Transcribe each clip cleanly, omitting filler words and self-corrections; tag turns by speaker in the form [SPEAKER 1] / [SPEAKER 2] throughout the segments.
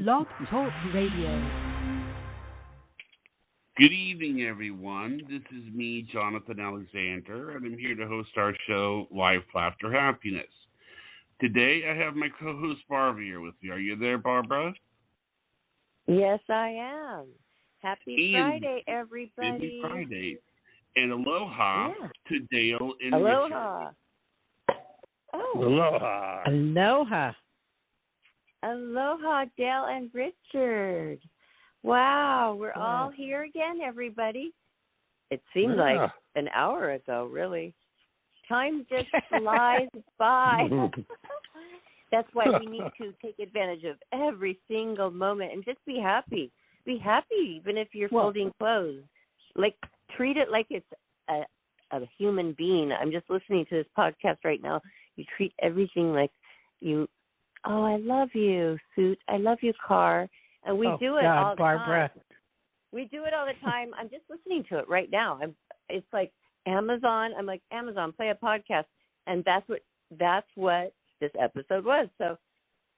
[SPEAKER 1] Blog Talk Radio.
[SPEAKER 2] Good evening, everyone. This is me, Jonathan Alexander, and I'm here to host our show, Life, Laughter, Happiness. Today, I have my co-host, Barbara, here with me. Are you there, Barbara?
[SPEAKER 3] Yes, I am. Happy Friday, everybody.
[SPEAKER 2] Happy Friday. And aloha to Dayle and
[SPEAKER 3] Aloha.
[SPEAKER 2] Richard.
[SPEAKER 3] Oh.
[SPEAKER 4] Aloha.
[SPEAKER 1] Aloha.
[SPEAKER 3] Aloha, Dayle and Richard. Wow, we're all here again, everybody. It seems like an hour ago, really. Time just flies by. That's why we need to take advantage of every single moment and just be happy. Be happy, even if you're folding clothes. Like, treat it like it's a human being. I'm just listening to this podcast right now. You treat everything like I love you, suit. I love you, car. And we do it all the
[SPEAKER 1] Barbara.
[SPEAKER 3] time. We do it all the time. I'm just listening to it right now. It's like Amazon. I'm like, Amazon, play a podcast. And that's what this episode was. So,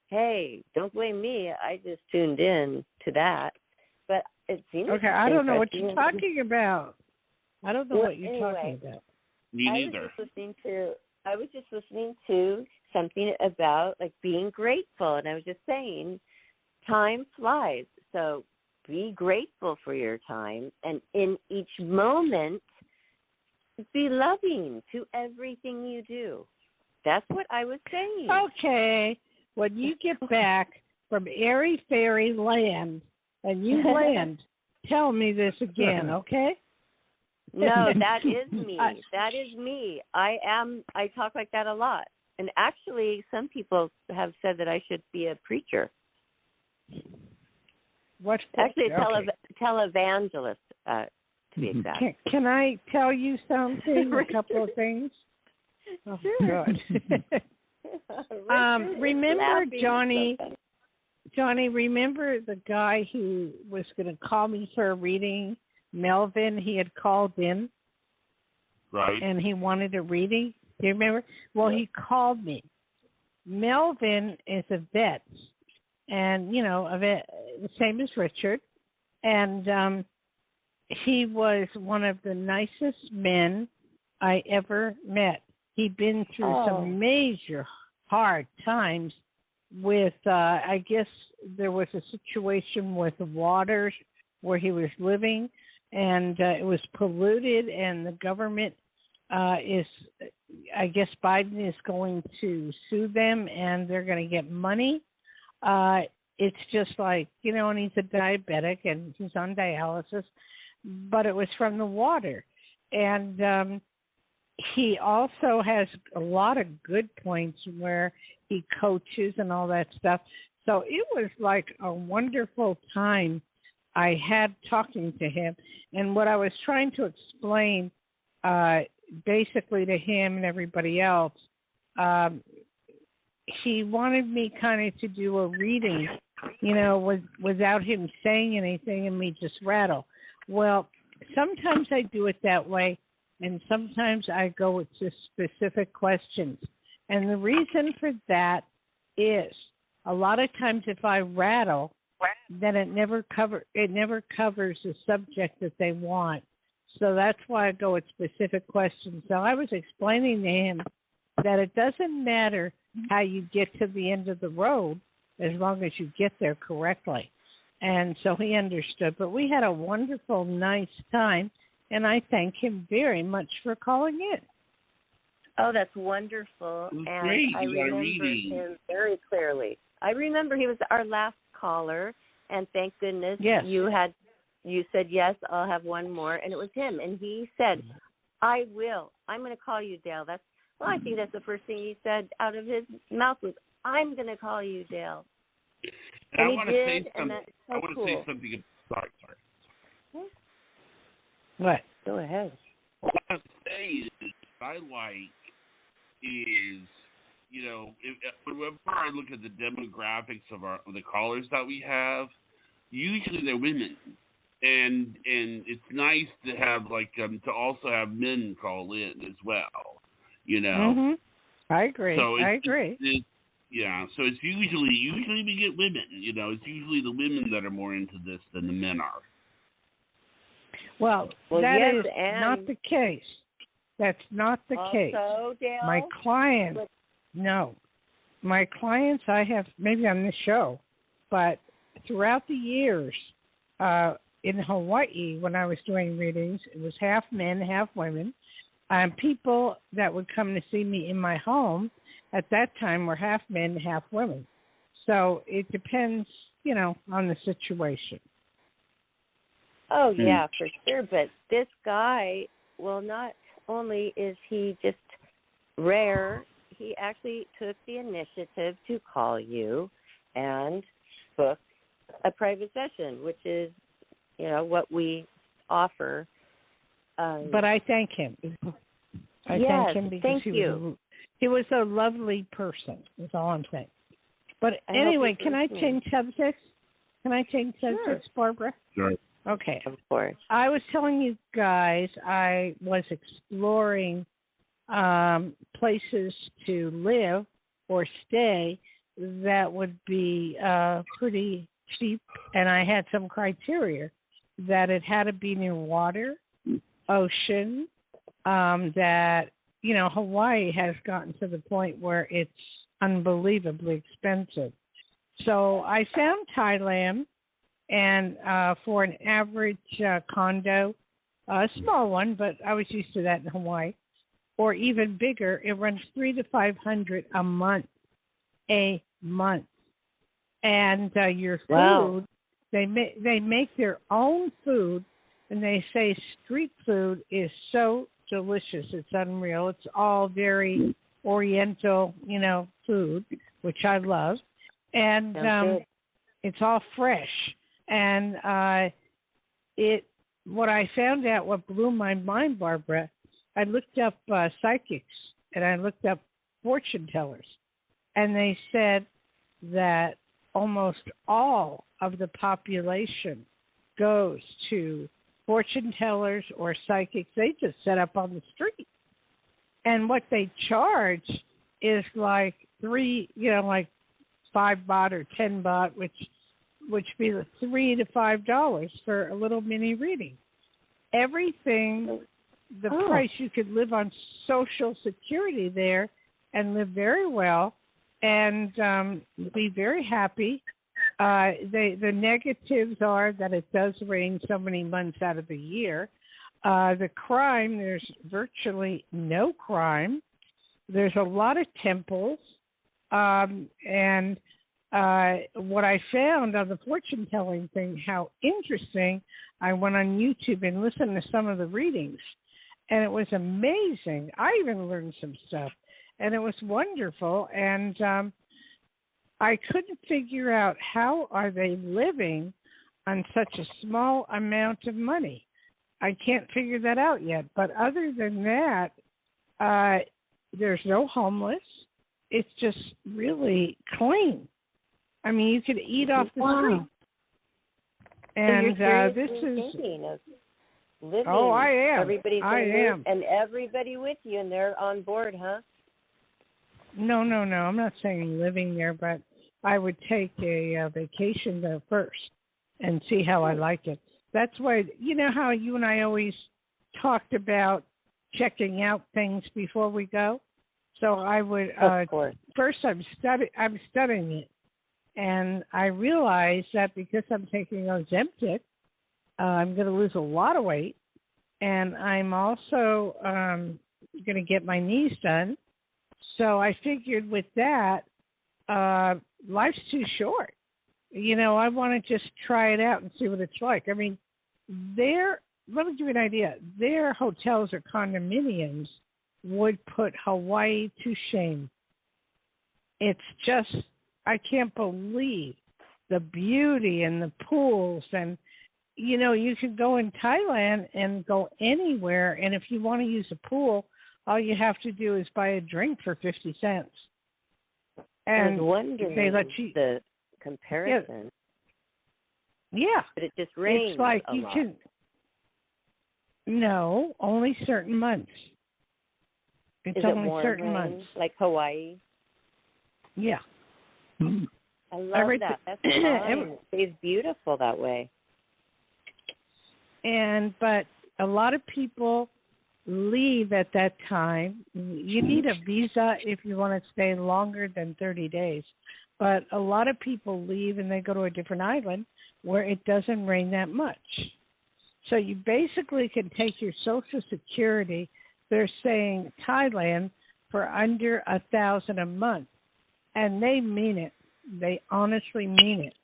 [SPEAKER 3] hey, don't blame me. I just tuned in to that. But it seems
[SPEAKER 1] I don't know what you're talking about. I don't know what you're talking about.
[SPEAKER 2] Me neither.
[SPEAKER 3] I was just listening to something about like being grateful, and I was just saying, time flies. So be grateful for your time, and in each moment, be loving to everything you do. That's what I was saying.
[SPEAKER 1] Okay. When you get back from airy fairy land and you land, tell me this again, okay?
[SPEAKER 3] No, that is me. That is me. I talk like that a lot. And actually, some people have said that I should be a preacher.
[SPEAKER 1] What?
[SPEAKER 3] Actually, a televangelist, to be exact.
[SPEAKER 1] Can I tell you something? A couple of things? Oh,
[SPEAKER 3] sure.
[SPEAKER 1] God. Remember Johnny, remember the guy who was going to call me for a reading? Melvin, he had called in.
[SPEAKER 2] Right.
[SPEAKER 1] And he wanted a reading. Do you remember? Well, he called me. Melvin is a vet. And, a vet, the same as Richard. And he was one of the nicest men I ever met. He'd been through some major hard times with, I guess there was a situation with the water where he was living, and it was polluted, and the government I guess Biden is going to sue them, and they're going to get money. It's just like, and he's a diabetic, and he's on dialysis, but it was from the water. And he also has a lot of good points where he coaches and all that stuff. So it was like a wonderful time I had talking to him. And what I was trying to explain basically to him and everybody else, he wanted me kind of to do a reading, without him saying anything and me just rattle. Well, sometimes I do it that way, and sometimes I go with just specific questions. And the reason for that is a lot of times if I rattle, then it never covers the subject that they want. So that's why I go with specific questions. So I was explaining to him that it doesn't matter how you get to the end of the road as long as you get there correctly. And so he understood. But we had a wonderful, nice time, and I thank him very much for calling in.
[SPEAKER 3] Oh, that's wonderful. And
[SPEAKER 2] great.
[SPEAKER 3] I remember him very clearly. I remember he was our last caller, and thank goodness you said, yes, I'll have one more, and it was him. And he said, I will. I'm going to call you, Dayle. I think that's the first thing he said out of his mouth was, I'm going to call you, Dayle.
[SPEAKER 2] And I want to say something. Sorry.
[SPEAKER 1] What?
[SPEAKER 3] Go ahead.
[SPEAKER 2] What I want to say is, what I like is, whenever I look at the demographics of the callers that we have, usually they're women. And it's nice to have to also have men call in as well,
[SPEAKER 1] Mm-hmm. I agree.
[SPEAKER 2] So
[SPEAKER 1] I agree.
[SPEAKER 2] Yeah, so it's usually we get women. It's usually the women that are more into this than the men are.
[SPEAKER 1] Well, that
[SPEAKER 3] yes,
[SPEAKER 1] is not the case. That's not the case.
[SPEAKER 3] Dayle,
[SPEAKER 1] My clients, no. My clients I have, maybe on this show, but throughout the years in Hawaii when I was doing readings, it was half men, half women. People that would come to see me in my home at that time were half men, half women. So it depends, on the situation.
[SPEAKER 3] Oh, yeah, for sure. But this guy, well, not only is he just rare, he actually took the initiative to call you and book a private session, which is, what we offer.
[SPEAKER 1] But I thank him. I thank him because he was a lovely person, is all I'm saying. But anyway, can I change subjects? Sure. Barbara?
[SPEAKER 2] Sure.
[SPEAKER 1] Okay.
[SPEAKER 3] Of course.
[SPEAKER 1] I was telling you guys I was exploring places to live or stay that would be pretty cheap, and I had some criteria that it had to be near water, ocean, that, Hawaii has gotten to the point where it's unbelievably expensive. So I found Thailand, and for an average condo, a small one, but I was used to that in Hawaii, or even bigger, it runs $300 to $500 a month. And your food,
[SPEAKER 3] wow.
[SPEAKER 1] they make their own food, and they say street food is so delicious. It's unreal. It's all very Oriental, food, which I love. And it's all fresh. And what I found out, what blew my mind, Barbara, I looked up psychics and I looked up fortune tellers. And they said that almost all of the population goes to fortune tellers or psychics. They just set up on the street. And what they charge is like like 5 baht or 10 baht, which be $3 to $5 for a little mini reading. Everything, the price you could live on Social Security there and live very well and be very happy. The negatives are that it does rain so many months out of the year. The crime, there's virtually no crime. There's a lot of temples. And what I found on the fortune-telling thing, how interesting, I went on YouTube and listened to some of the readings, and it was amazing. I even learned some stuff, and it was wonderful. And I couldn't figure out how are they living on such a small amount of money. I can't figure that out yet. But other than that, there's no homeless. It's just really clean. I mean, you could eat off the street. And
[SPEAKER 3] so
[SPEAKER 1] this is
[SPEAKER 3] thinking of living.
[SPEAKER 1] Oh, I am.
[SPEAKER 3] Everybody's
[SPEAKER 1] I am.
[SPEAKER 3] And everybody with you, and they're on board, huh?
[SPEAKER 1] No. I'm not saying living there, but I would take a vacation there first and see how I like it. That's why, you know how you and I always talked about checking out things before we go? So I would, first I'm studying it. And I realized that because I'm taking Ozempic, I'm going to lose a lot of weight. And I'm also going to get my knees done. So I figured with that, life's too short. I want to just try it out and see what it's like. I mean, let me give you an idea. Their hotels or condominiums would put Hawaii to shame. It's just, I can't believe the beauty and the pools. And, you could go in Thailand and go anywhere. And if you want to use a pool, all you have to do is buy a drink for 50 cents. And
[SPEAKER 3] I was wondering
[SPEAKER 1] they let you,
[SPEAKER 3] the comparison.
[SPEAKER 1] Yeah.
[SPEAKER 3] But it just rains
[SPEAKER 1] It's like
[SPEAKER 3] a
[SPEAKER 1] you
[SPEAKER 3] lot.
[SPEAKER 1] No, only certain months. It's
[SPEAKER 3] Is
[SPEAKER 1] only
[SPEAKER 3] it warm
[SPEAKER 1] certain
[SPEAKER 3] rain,
[SPEAKER 1] months.
[SPEAKER 3] like Hawaii?
[SPEAKER 1] Yeah.
[SPEAKER 3] I love that. That's fine. It's beautiful that way.
[SPEAKER 1] But a lot of people leave at that time. You need a visa if you want to stay longer than 30 days. But a lot of people leave and they go to a different island where it doesn't rain that much. So you basically can take your Social Security, they're saying Thailand, for under $1,000 a month. And they mean it. They honestly mean it.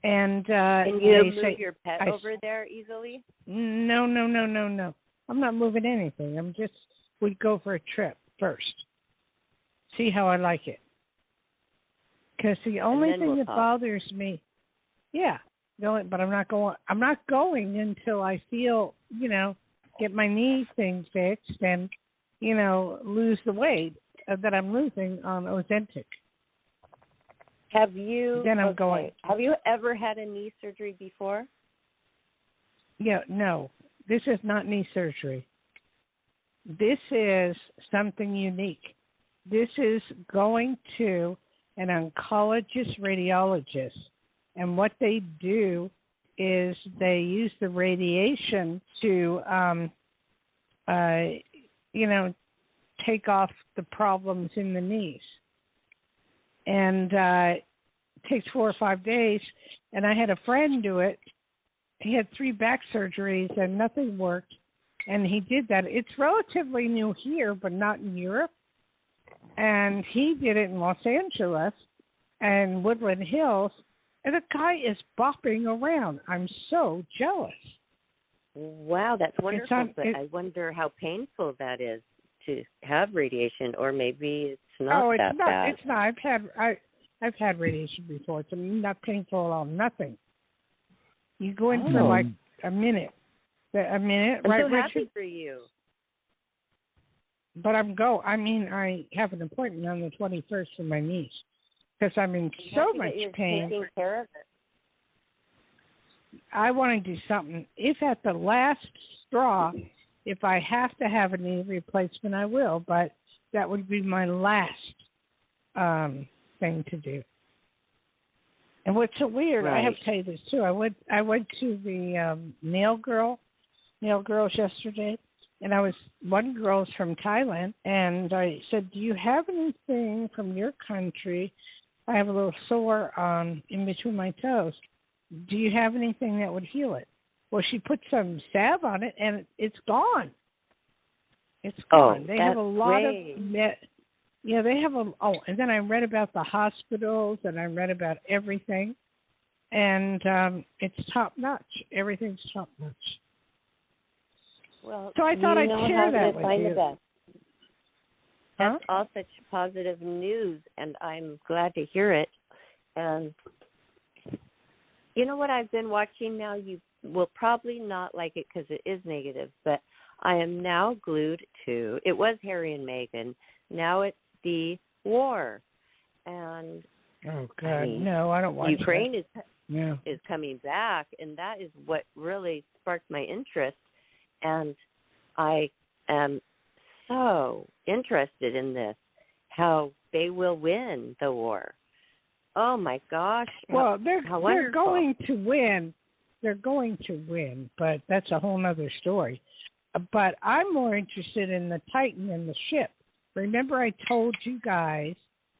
[SPEAKER 1] And
[SPEAKER 3] can you move your pet over there easily?
[SPEAKER 1] No. I'm not moving anything. We'd go for a trip first. See how I like it. Because the only thing that bothers me, but I'm not going until I feel, get my knee thing fixed and, lose the weight that I'm losing on Ozempic.
[SPEAKER 3] Have you?
[SPEAKER 1] Then I'm going.
[SPEAKER 3] Have you ever had a knee surgery before?
[SPEAKER 1] Yeah, no. This is not knee surgery. This is something unique. This is going to an oncologist radiologist, and what they do is they use the radiation to, take off the problems in the knees. And it takes 4 or 5 days. And I had a friend do it. He had 3 back surgeries and nothing worked. And he did that. It's relatively new here, but not in Europe. And he did it in Los Angeles and Woodland Hills. And the guy is bopping around. I'm so jealous.
[SPEAKER 3] Wow, that's wonderful. But I wonder how painful that is to have radiation, or maybe it's not that bad.
[SPEAKER 1] It's not. I've had radiation before. It's not painful at all. Nothing. You go in for like a minute.
[SPEAKER 3] I'm
[SPEAKER 1] right,
[SPEAKER 3] so happy
[SPEAKER 1] Richard?
[SPEAKER 3] for you.
[SPEAKER 1] But I have an appointment on the 21st for my niece because I'm in so much pain.
[SPEAKER 3] Taking care of it.
[SPEAKER 1] I want to do something. If at the last straw, if I have to have a knee replacement, I will. But that would be my last thing to do. And what's so weird, I have to tell you this too. I went to the nail girls yesterday, and one girl's from Thailand, and I said, "Do you have anything from your country? I have a little sore in between my toes. Do you have anything that would heal it?" Well, she put some salve on it, and it's gone. It's gone. They have a lot of they have and then I read about the hospitals, and I read about everything, and it's top notch. Everything's top notch.
[SPEAKER 3] Well,
[SPEAKER 1] so I thought I'd share that with you.
[SPEAKER 3] That's all such positive news, and I'm glad to hear it. And you know what I've been watching now? You will probably not like it because it is negative, but I am now glued to, it was Harry and Meghan, now it's the war. And
[SPEAKER 1] oh, God, no, I don't watch
[SPEAKER 3] Ukraine is coming back, and that is what really sparked my interest. And I am so interested in this, how they will win the war. Oh, my gosh.
[SPEAKER 1] Well, they're going to win. They're going to win, but that's a whole other story. But I'm more interested in the Titan and the ship. Remember I told you guys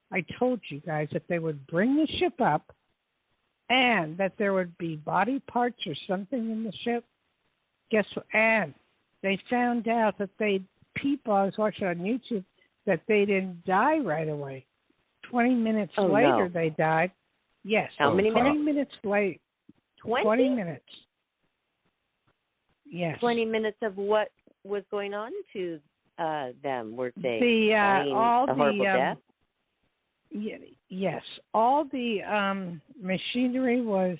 [SPEAKER 1] that they would bring the ship up and that there would be body parts or something in the ship? Guess what? And they found out that people I was watching on YouTube, that they didn't die right away. 20 minutes later, they died. Yes.
[SPEAKER 3] How many minutes?
[SPEAKER 1] 20 minutes late. 20 minutes. Yes.
[SPEAKER 3] 20 minutes of what was going on to them? Were they dying a horrible death?
[SPEAKER 1] Yes. All the machinery was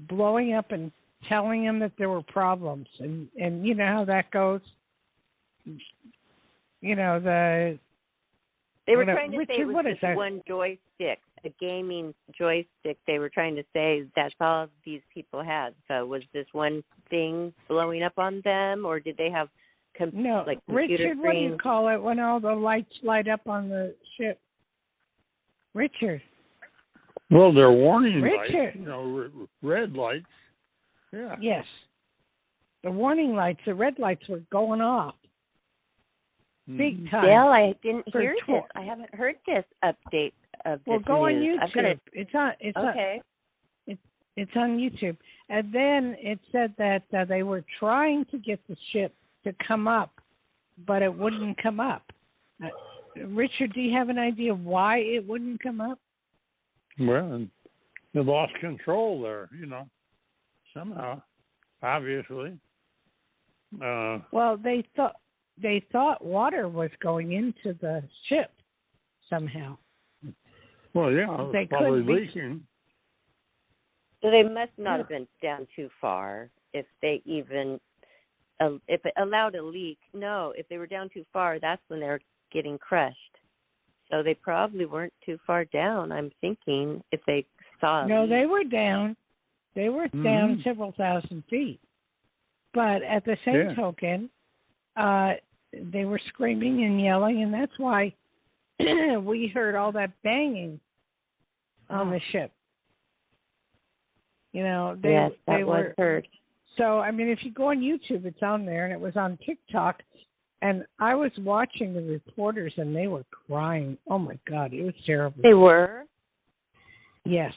[SPEAKER 1] blowing up and telling them that there were problems. And you know how that goes? You know,
[SPEAKER 3] they were trying to say it was just one joystick, a gaming joystick. They were trying to say that's all these people had. So was this one thing blowing up on them, or did they have like computer
[SPEAKER 1] Richard,
[SPEAKER 3] screens?
[SPEAKER 1] what do you call it when all the lights light up on the ship? Richard.
[SPEAKER 4] Well, they're warning
[SPEAKER 1] Richard.
[SPEAKER 4] lights, red lights. Yeah.
[SPEAKER 1] Yes. The warning lights, the red lights were going off. Big time.
[SPEAKER 3] Dayle, I didn't hear
[SPEAKER 1] this.
[SPEAKER 3] this. I haven't heard this update of this
[SPEAKER 1] go on
[SPEAKER 3] news.
[SPEAKER 1] YouTube. It's on YouTube. And then it said that they were trying to get the ship to come up, but it wouldn't come up. Richard, do you have an idea why it wouldn't come up?
[SPEAKER 4] Well, they lost control there, somehow, obviously.
[SPEAKER 1] Well, they thought water was going into the ship somehow.
[SPEAKER 4] Well, yeah, it was probably leaking.
[SPEAKER 3] So they must not have been down too far if they even if it allowed a leak. No, if they were down too far, that's when they're getting crushed. So they probably weren't too far down, I'm thinking, if they saw a leak.
[SPEAKER 1] They were down. They were down several thousand feet. But at the same token, they were screaming and yelling, and that's why we heard all that banging on the ship.
[SPEAKER 3] Yes, that was heard.
[SPEAKER 1] So, I mean, if you go on YouTube, it's on there, and it was on TikTok, and I was watching the reporters, and they were crying. Oh, my God, it was terrible.
[SPEAKER 3] They were?
[SPEAKER 1] Yes.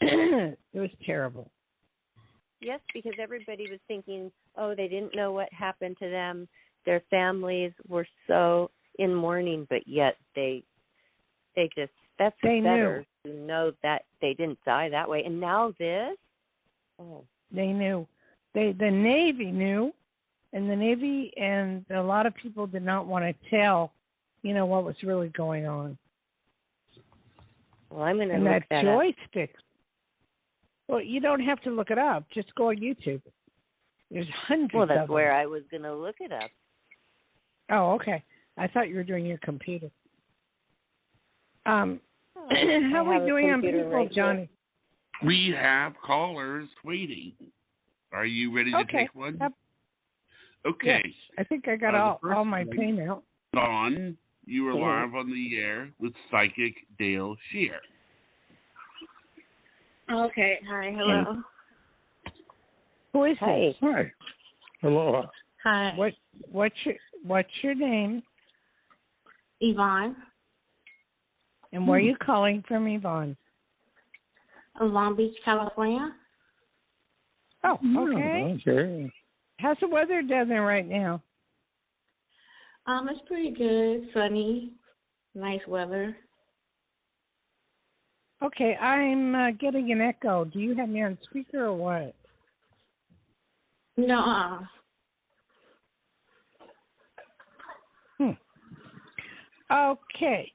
[SPEAKER 1] It was terrible.
[SPEAKER 3] Yes, because everybody was thinking, they didn't know what happened to them. Their families were so in mourning, but yet they that's better to know that they didn't die that way. And now this? Oh.
[SPEAKER 1] They knew. The Navy knew, and the Navy and a lot of people did not want to tell, what was really going on.
[SPEAKER 3] Well, I'm going to
[SPEAKER 1] look
[SPEAKER 3] that
[SPEAKER 1] that joystick. Well, you don't have to look it up. Just go on YouTube. There's hundreds of them.
[SPEAKER 3] Well, that's where I was going to look it up.
[SPEAKER 1] Oh, okay. I thought you were doing your computer. How are we doing on people, right, Johnny?
[SPEAKER 2] We have callers waiting. Are you ready to take one? Okay.
[SPEAKER 1] Yes. I think I got all my pain out.
[SPEAKER 2] Dawn, you are live on the air with Psychic Dayle Schear.
[SPEAKER 5] Okay. Hi. Hello.
[SPEAKER 1] Who is this?
[SPEAKER 4] Hi. Hello.
[SPEAKER 5] Hi.
[SPEAKER 1] What's your name?
[SPEAKER 5] Yvonne.
[SPEAKER 1] And where are you calling from, Yvonne?
[SPEAKER 5] Long Beach, California.
[SPEAKER 1] Oh, okay.
[SPEAKER 4] Okay.
[SPEAKER 1] How's the weather down there right now?
[SPEAKER 5] It's pretty good. Sunny. Nice weather.
[SPEAKER 1] Okay, I'm getting an echo. Do you have me on speaker or what?
[SPEAKER 5] No.
[SPEAKER 1] Okay.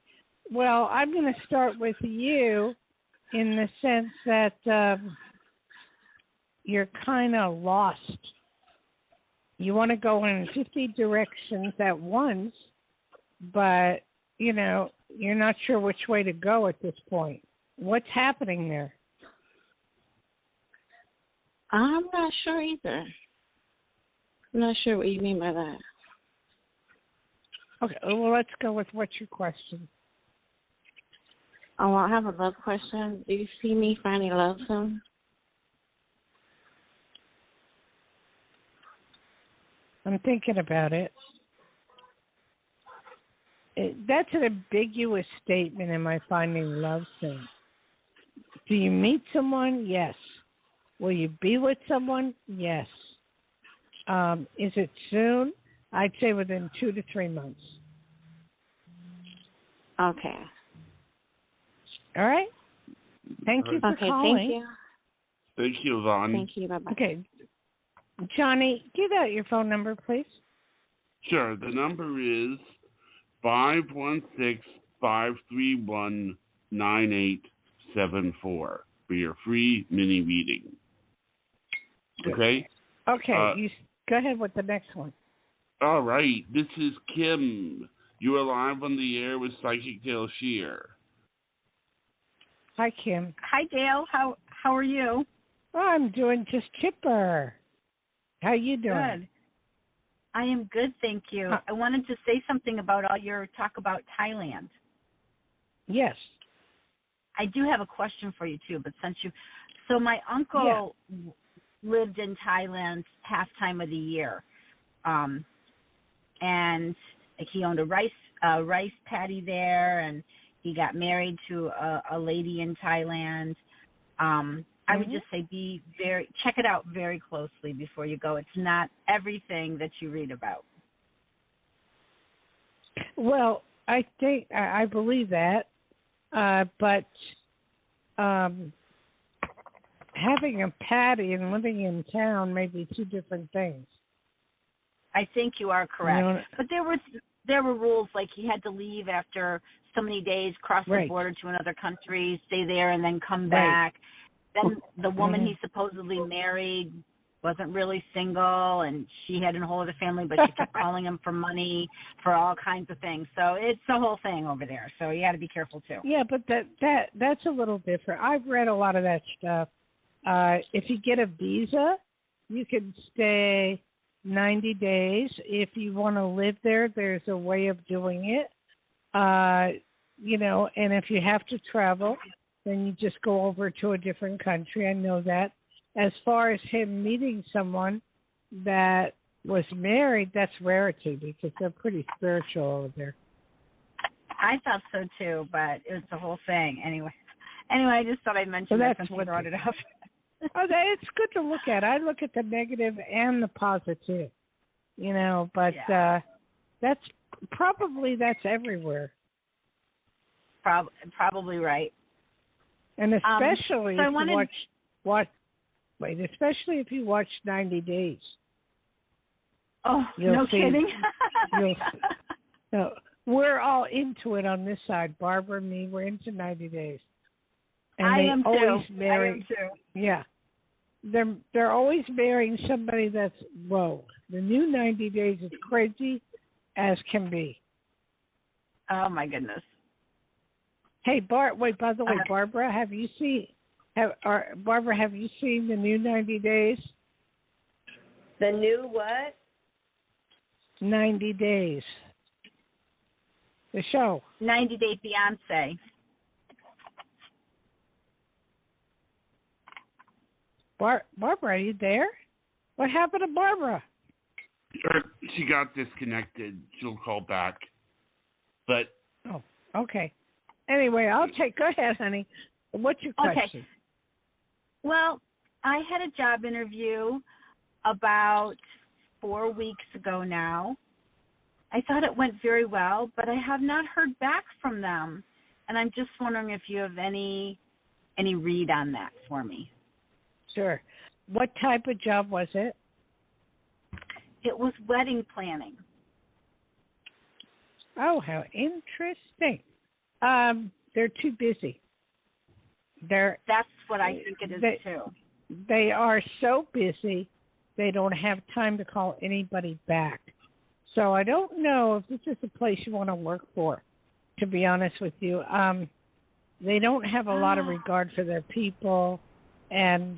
[SPEAKER 1] Well, I'm going to start with you in the sense that you're kind of lost. You want to go in 50 directions at once, but, you're not sure which way to go at this point. What's happening there?
[SPEAKER 5] I'm not sure either. I'm not sure what you mean by that.
[SPEAKER 1] Okay, well, let's go with what's your question?
[SPEAKER 5] Oh, I have a love question. Do you see me finding love soon?
[SPEAKER 1] I'm thinking about it. That's an ambiguous statement, am I finding love soon? Do you meet someone? Yes. Will you be with someone? Yes. Is it soon? I'd say within 2 to 3 months.
[SPEAKER 5] Okay.
[SPEAKER 1] All right. Thank you for calling.
[SPEAKER 5] Thank you.
[SPEAKER 2] Thank you, Yvonne.
[SPEAKER 5] Thank you. Bye-bye.
[SPEAKER 1] Okay. Johnny, give out your phone number, please.
[SPEAKER 2] Sure. The number is 516-531-9874 for your free mini reading. Okay?
[SPEAKER 1] Okay. You go ahead with the next one.
[SPEAKER 2] All right. This is Kim. You are live on the air with Psychic Dayle Schear.
[SPEAKER 1] Hi, Kim.
[SPEAKER 6] Hi, Dayle. How are you?
[SPEAKER 1] Oh, I'm doing just chipper. How you doing?
[SPEAKER 6] Good. I am good, thank you. I wanted to say something about all your talk about Thailand.
[SPEAKER 1] Yes.
[SPEAKER 6] I do have a question for you too. But so my uncle lived in Thailand half time of the year, and like he owned a rice paddy there, and he got married to a lady in Thailand. I would just say check it out very closely before you go. It's not everything that you read about.
[SPEAKER 1] Well, I think I believe that, but having a paddy and living in town may be two different things.
[SPEAKER 6] I think you are correct, but there were rules like he had to leave after so many days, cross the border to another country, stay there, and then come back. Then the woman he supposedly married wasn't really single, and she had a whole other family, but she kept calling him for money for all kinds of things. So it's the whole thing over there. So you got to be careful too.
[SPEAKER 1] Yeah, but that's a little different. I've read a lot of that stuff. If you get a visa, you can stay 90 days. If you want to live there, there's a way of doing it. And if you have to travel, then you just go over to a different country. I know that. As far as him meeting someone that was married, that's rarity because they're pretty spiritual over there.
[SPEAKER 6] I thought so too, but it was the whole thing. Anyway, I just thought I'd mention that since you brought it up.
[SPEAKER 1] It's good to look at. I look at the negative and the positive, but that's everywhere.
[SPEAKER 6] Probably right.
[SPEAKER 1] And especially especially if you watch 90 Days.
[SPEAKER 6] Oh, no kidding.
[SPEAKER 1] No, we're all into it on this side. Barbara and me, we're into 90 Days. And
[SPEAKER 6] I am too.
[SPEAKER 1] Yeah. They're always marrying somebody that's low. The new 90 Days is crazy as can be.
[SPEAKER 6] Oh, my goodness.
[SPEAKER 1] Hey, by the way, Barbara, have you seen the new 90 Days?
[SPEAKER 3] The new what?
[SPEAKER 1] 90 Days. The show.
[SPEAKER 6] 90 Day Fiancé.
[SPEAKER 1] Barbara, are you there? What happened to Barbara?
[SPEAKER 2] She got disconnected. She'll call back. But
[SPEAKER 1] okay. Anyway, go ahead, honey. What's your question?
[SPEAKER 6] Okay. Well, I had a job interview about 4 weeks ago now. I thought it went very well, but I have not heard back from them. And I'm just wondering if you have any read on that for me.
[SPEAKER 1] Sure. What type of job was it?
[SPEAKER 6] It was wedding planning.
[SPEAKER 1] Oh, how interesting. They're too busy.
[SPEAKER 6] That's what I think it is too.
[SPEAKER 1] They are so busy, they don't have time to call anybody back. So I don't know if this is a place you want to work for, to be honest with you. They don't have a lot of regard for their people, and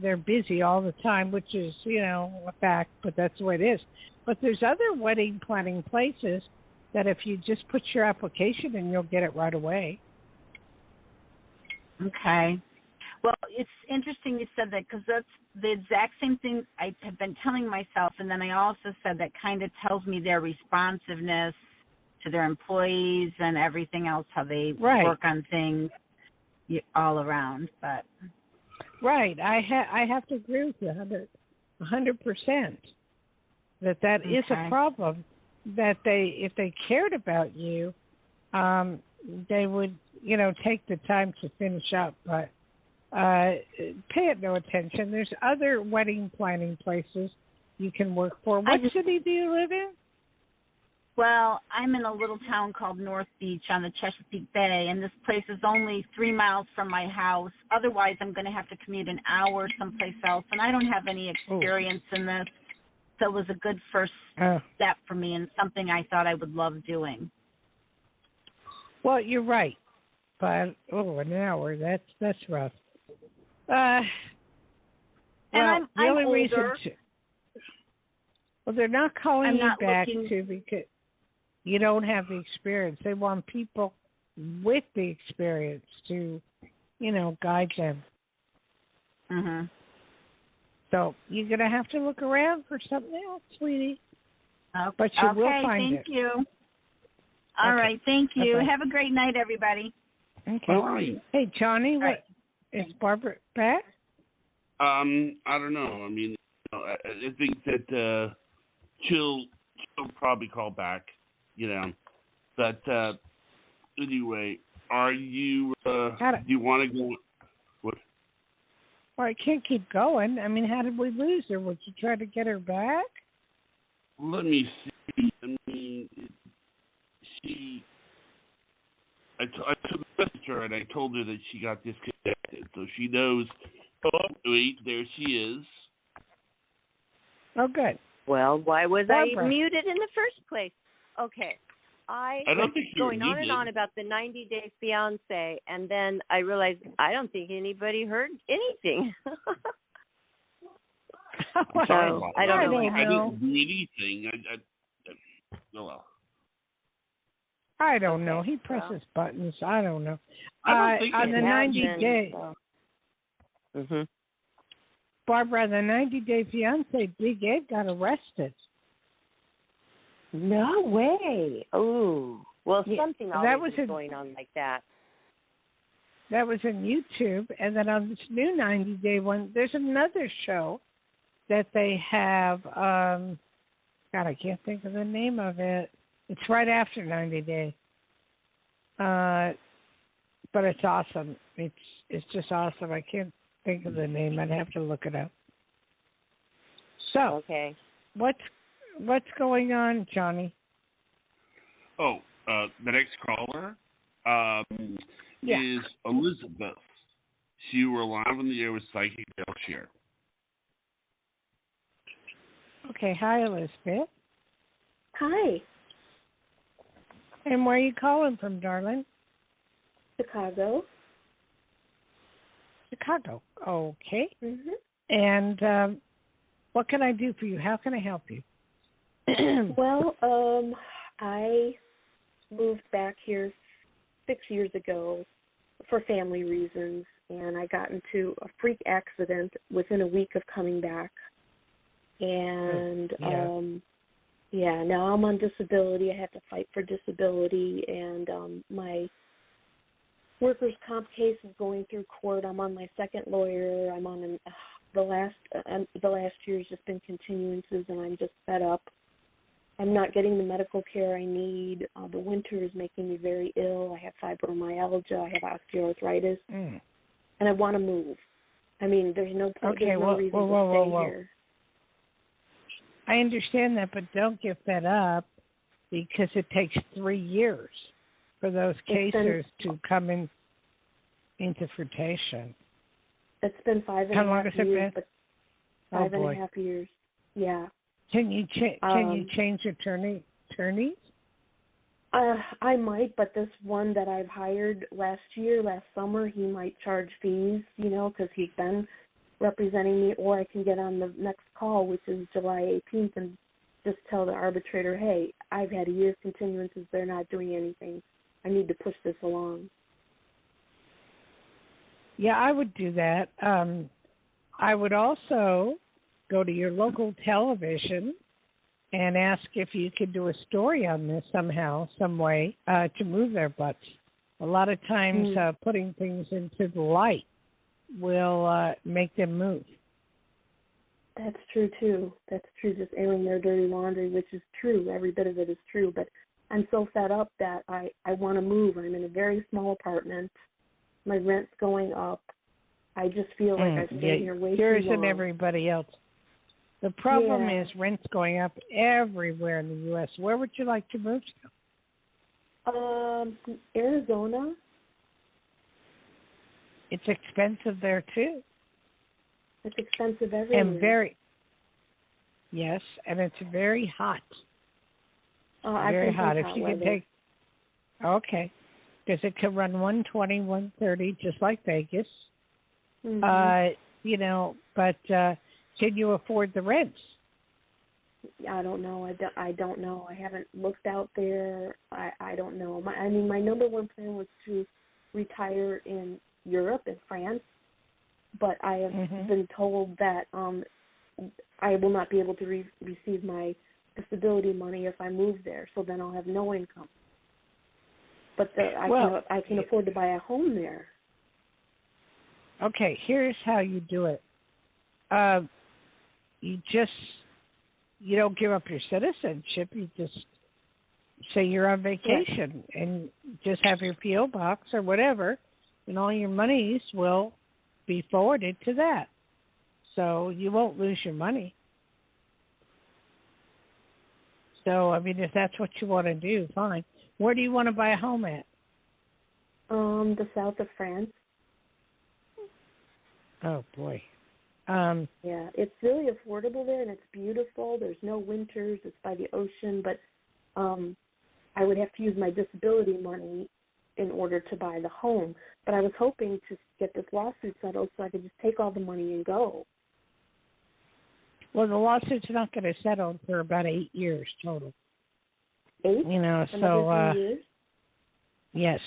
[SPEAKER 1] they're busy all the time, which is, a fact, but that's the way it is. But there's other wedding planning places that if you just put your application in, you'll get it right away.
[SPEAKER 6] Okay. Well, it's interesting you said that because that's the exact same thing I have been telling myself, and then I also said that kind of tells me their responsiveness to their employees and everything else, how they work on things all around. But
[SPEAKER 1] right, I have to agree with you 100% that is a problem. That if they cared about you, they would take the time to finish up, but pay it no attention. There's other wedding planning places you can work for. What city do you live in?
[SPEAKER 6] Well, I'm in a little town called North Beach on the Chesapeake Bay, and this place is only 3 miles from my house. Otherwise, I'm going to have to commute an hour someplace else, and I don't have any experience in this. So it was a good first step for me and something I thought I would love doing.
[SPEAKER 1] Well, you're right. But, an hour, that's rough.
[SPEAKER 6] And I'm
[SPEAKER 1] older. They're not calling you back because you don't have the experience. They want people with the experience to, guide them.
[SPEAKER 6] Mhm.
[SPEAKER 1] So you're going to have to look around for something else, sweetie.
[SPEAKER 6] Okay.
[SPEAKER 1] But you will find
[SPEAKER 6] thank
[SPEAKER 1] it.
[SPEAKER 6] you. All right, thank you. Bye-bye. Have a great night, everybody.
[SPEAKER 1] Okay.
[SPEAKER 2] Bye.
[SPEAKER 1] Hey, Johnny, is Barbara back?
[SPEAKER 2] I don't know. I mean, I think that she'll probably call back. But anyway, are you? Do you want to go? What?
[SPEAKER 1] Well, I can't keep going. I mean, how did we lose her? Would you try to get her back?
[SPEAKER 2] Let me see. I mean, I took a message her and I told her that she got disconnected, so she knows. Oh, wait, there she is.
[SPEAKER 1] Oh, good.
[SPEAKER 3] Well, why was
[SPEAKER 1] Barbara.
[SPEAKER 3] I muted in the first place? Okay. I
[SPEAKER 2] don't think you were
[SPEAKER 3] going on
[SPEAKER 2] muted.
[SPEAKER 3] and on about the 90-day fiancé, and then I realized I don't think anybody heard anything.
[SPEAKER 2] Sorry,
[SPEAKER 3] so I don't know.
[SPEAKER 2] I didn't do anything. Well.
[SPEAKER 1] I don't know. He presses buttons. I don't know.
[SPEAKER 2] I don't think
[SPEAKER 1] on the 90-day.
[SPEAKER 3] Mhm.
[SPEAKER 1] Barbara, the 90-day fiancé, Big Ed got arrested.
[SPEAKER 3] No way. Oh. Well, something always
[SPEAKER 1] was
[SPEAKER 3] going on like that.
[SPEAKER 1] That was in YouTube. And then on this new 90-day one, there's another show that they have. God, I can't think of the name of it. It's right after 90 Day. But it's awesome. It's just awesome. I can't think of the name. I'd have to look it up. So,
[SPEAKER 3] okay.
[SPEAKER 1] What's going on, Johnny?
[SPEAKER 2] Oh, the next caller is Elizabeth. We're live on the air with Psychic Dayle Schear.
[SPEAKER 1] Okay, hi, Elizabeth.
[SPEAKER 7] Hi.
[SPEAKER 1] And where are you calling from, darling?
[SPEAKER 7] Chicago.
[SPEAKER 1] Chicago. Okay.
[SPEAKER 7] Mhm.
[SPEAKER 1] And what can I do for you? How can I help you?
[SPEAKER 7] Well, I moved back here 6 years ago for family reasons, and I got into a freak accident within a week of coming back. And now I'm on disability. I have to fight for disability, and my workers' comp case is going through court. I'm on my second lawyer. I'm on the last year's just been continuances, and I'm just fed up. I'm not getting the medical care I need. The winter is making me very ill. I have fibromyalgia. I have osteoarthritis, and I want to move. I mean, there's no point.
[SPEAKER 1] Okay,
[SPEAKER 7] there's no reason to stay here.
[SPEAKER 1] I understand that, but don't get fed up because it takes 3 years for those cases to come into fruition.
[SPEAKER 7] It's been 5.5 years.
[SPEAKER 1] How long has it been?
[SPEAKER 7] But 5.5 years. Yeah.
[SPEAKER 1] Can you change attorneys?
[SPEAKER 7] I might, but this one that I've hired last summer, he might charge fees, because he's been representing me, or I can get on the next call, which is July 18th, and just tell the arbitrator, hey, I've had a year's continuances. They're not doing anything. I need to push this along.
[SPEAKER 1] Yeah, I would do that. I would also go to your local television and ask if you could do a story on this somehow, some way, to move their butts. A lot of times putting things into the light will make them move.
[SPEAKER 7] That's true, too. That's true, just airing their dirty laundry, which is true. Every bit of it is true. But I'm so fed up that I want to move. I'm in a very small apartment. My rent's going up. I just feel like I've stayed here way too long.
[SPEAKER 1] Yours and everybody else. The problem is rent's going up everywhere in the U.S. Where would you like to move
[SPEAKER 7] to? Arizona.
[SPEAKER 1] It's expensive there, too.
[SPEAKER 7] It's expensive everywhere.
[SPEAKER 1] And it's very hot.
[SPEAKER 7] Very hot.
[SPEAKER 1] If you can take, okay, because it can run 120, 130, just like Vegas.
[SPEAKER 7] Mm-hmm.
[SPEAKER 1] But can you afford the rents?
[SPEAKER 7] I don't know. I don't know. I haven't looked out there. I don't know. My number one plan was to retire in Europe, in France, but I have been told that I will not be able to receive my disability money if I move there, so then I'll have no income. But I can afford to buy a home there.
[SPEAKER 1] Okay, here's how you do it. You don't give up your citizenship. You just say you're on vacation and just have your P.O. box or whatever, and all your monies will be forwarded to that. So you won't lose your money. So, I mean, if that's what you want to do, fine. Where do you want to buy a home at?
[SPEAKER 7] The south of France.
[SPEAKER 1] Oh, boy.
[SPEAKER 7] Yeah, it's really affordable there, and it's beautiful. There's no winters. It's by the ocean, but I would have to use my disability money in order to buy the home. But I was hoping to get this lawsuit settled so I could just take all the money and go.
[SPEAKER 1] Well, the lawsuit's not going to settle for about 8 years total.
[SPEAKER 7] 8?
[SPEAKER 1] You know,
[SPEAKER 7] Another 3 years?
[SPEAKER 1] Yes.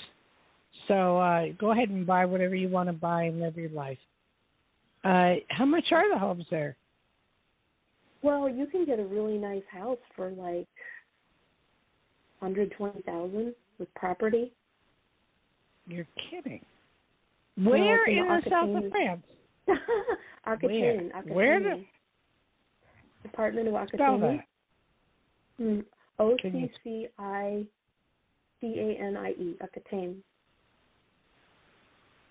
[SPEAKER 1] So go ahead and buy whatever you want to buy and live your life. How much are the homes there?
[SPEAKER 7] Well, you can get a really nice house for like $120,000 with property.
[SPEAKER 1] You're kidding. Where in the south of France?
[SPEAKER 7] Aquitaine.
[SPEAKER 1] Where?
[SPEAKER 7] Department of Aquitaine.
[SPEAKER 1] Spell that.
[SPEAKER 7] Occitanie. Aquitaine.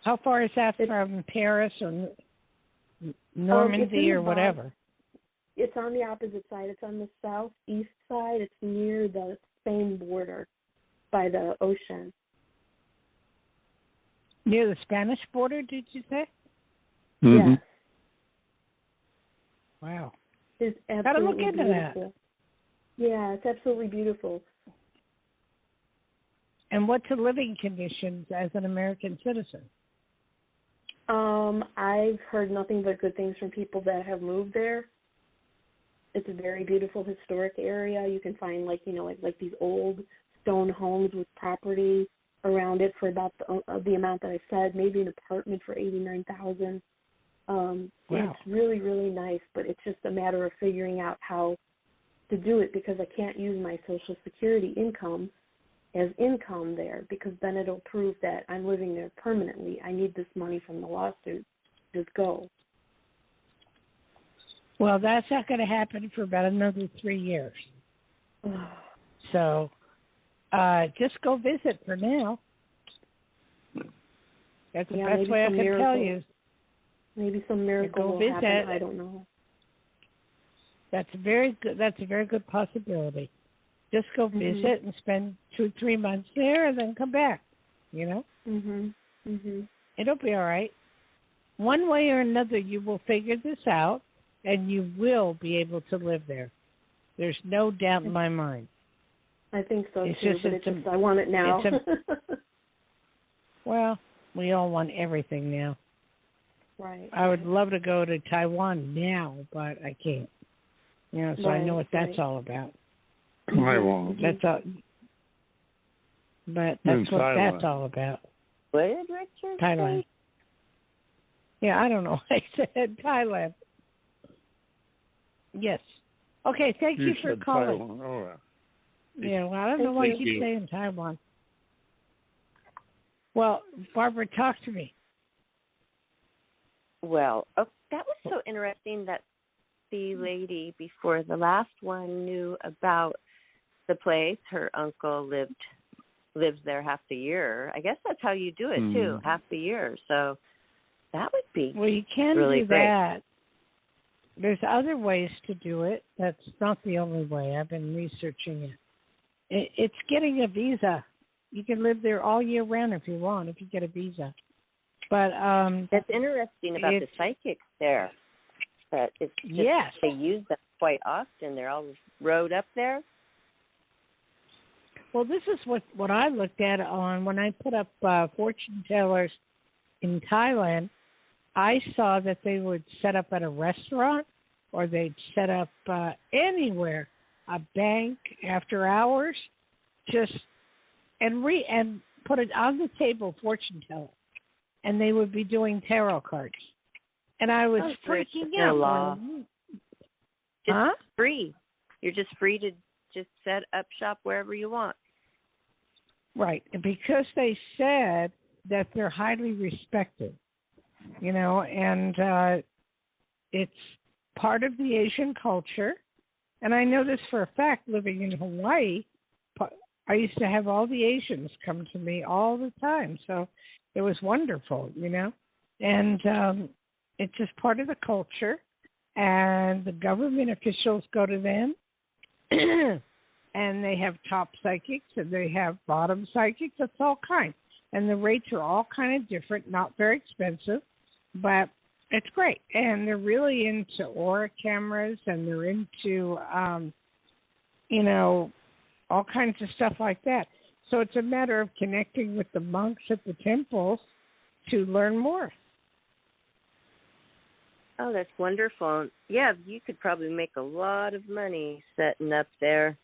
[SPEAKER 1] How far is that from Paris or Normandy or whatever?
[SPEAKER 7] It's on the opposite side. It's on the southeast side. It's near the Spain border by the ocean.
[SPEAKER 1] Near the Spanish border, did you say?
[SPEAKER 4] Mm-hmm.
[SPEAKER 7] Yes.
[SPEAKER 1] Wow.
[SPEAKER 7] It's absolutely
[SPEAKER 1] Gotta look into
[SPEAKER 7] beautiful.
[SPEAKER 1] that.
[SPEAKER 7] Yeah, it's absolutely beautiful.
[SPEAKER 1] And what's the living conditions as an American citizen?
[SPEAKER 7] I've heard nothing but good things from people that have moved there. It's a very beautiful historic area. You can find like these old stone homes with property around it for about the amount that I said, maybe an apartment for $89,000.
[SPEAKER 1] Wow.
[SPEAKER 7] It's really, really nice, but it's just a matter of figuring out how to do it because I can't use my Social Security income as income there because then it'll prove that I'm living there permanently. I need this money from the lawsuit. Just go.
[SPEAKER 1] Well, that's not going to happen for about another 3 years. So just go visit for now. That's the best way I can tell you.
[SPEAKER 7] Maybe some miracle will happen. I don't know.
[SPEAKER 1] That's a very good possibility. Just go visit and spend 2-3 months there, and then come back. You know. It'll be all right. One way or another, you will figure this out, and you will be able to live there. There's no doubt in my mind.
[SPEAKER 7] I think so too. But I want it now.
[SPEAKER 1] Well, we all want everything now.
[SPEAKER 7] Right.
[SPEAKER 1] I would love to go to Taiwan now, but I can't. You know, so I know what that's all about.
[SPEAKER 4] I won't.
[SPEAKER 1] That's all. But that's what that's all about.
[SPEAKER 3] What did Richard
[SPEAKER 1] Thailand.
[SPEAKER 3] say?
[SPEAKER 1] Yeah, I don't know. I said Thailand. Yes. Okay, thank you for calling.
[SPEAKER 4] Taiwan. Oh,
[SPEAKER 1] yeah, well, I don't know why you keep saying Taiwan. Well, Barbara, talk to me.
[SPEAKER 3] Well, that was so interesting that the lady before the last one knew about the place. Her uncle lives there half the year. I guess that's how you do it too, half the year. So that would be
[SPEAKER 1] you can
[SPEAKER 3] really
[SPEAKER 1] do
[SPEAKER 3] great.
[SPEAKER 1] that. There's other ways to do it. That's not the only way. I've been researching it. It's getting a visa. You can live there all year round if you want, if you get a visa. But
[SPEAKER 3] that's interesting about the psychics there. That it's just, they use them quite often. They're all rowed up there.
[SPEAKER 1] Well, this is what I looked at on when I put up fortune tellers in Thailand. I saw that they would set up at a restaurant or they'd set up anywhere, a bank after hours, and put it on the table, fortune teller, and they would be doing tarot cards, and I was freaking out.
[SPEAKER 3] Just free. You're just free to just set up shop wherever you want.
[SPEAKER 1] Right, and because they said that they're highly respected, and it's part of the Asian culture. And I know this for a fact, living in Hawaii, I used to have all the Asians come to me all the time. So it was wonderful, And it's just part of the culture. And the government officials go to them. And they have top psychics and they have bottom psychics. It's all kind. And the rates are all kind of different, not very expensive. But it's great. And they're really into aura cameras and they're into, all kinds of stuff like that. So it's a matter of connecting with the monks at the temples to learn more.
[SPEAKER 3] Oh, that's wonderful. Yeah, you could probably make a lot of money setting up there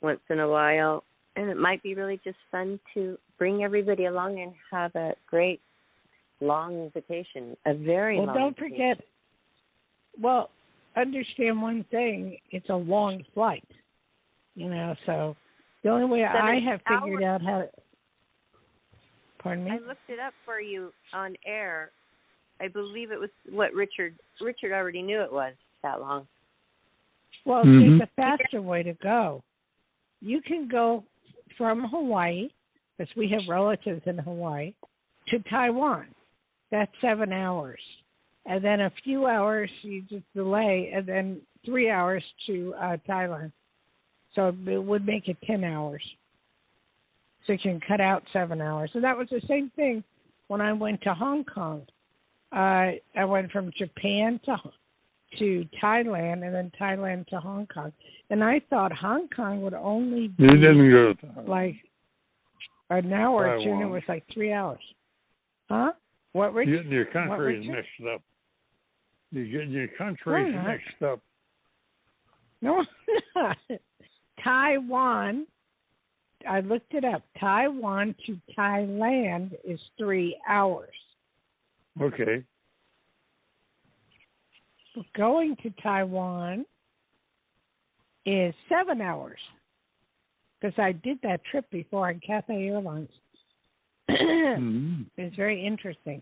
[SPEAKER 3] once in a while. And it might be really just fun to bring everybody along and have a great long vacation, a very long
[SPEAKER 1] don't
[SPEAKER 3] vacation.
[SPEAKER 1] forget, understand one thing, it's a long flight, so the only way I have figured out how to, pardon me?
[SPEAKER 3] I looked it up for you on air. I believe it was what Richard already knew it was that long.
[SPEAKER 1] Well, there's a faster way to go. You can go from Hawaii, because we have relatives in Hawaii, to Taiwan. That's 7 hours. And then a few hours you just delay, and then 3 hours to Thailand. So it would make it 10 hours. So you can cut out 7 hours. And that was the same thing when I went to Hong Kong. I went from Japan to Thailand, and then Thailand to Hong Kong. And I thought Hong Kong would only be
[SPEAKER 4] you didn't go to
[SPEAKER 1] like an hour or two, and it was like 3 hours. Huh? What, Rich?
[SPEAKER 4] You're getting your countries mixed up. You're getting your countries mixed up.
[SPEAKER 1] No, not. Taiwan, I looked it up. Taiwan to Thailand is 3 hours.
[SPEAKER 4] Okay.
[SPEAKER 1] Going to Taiwan is 7 hours. Because I did that trip before on Cathay Airlines. It's very interesting.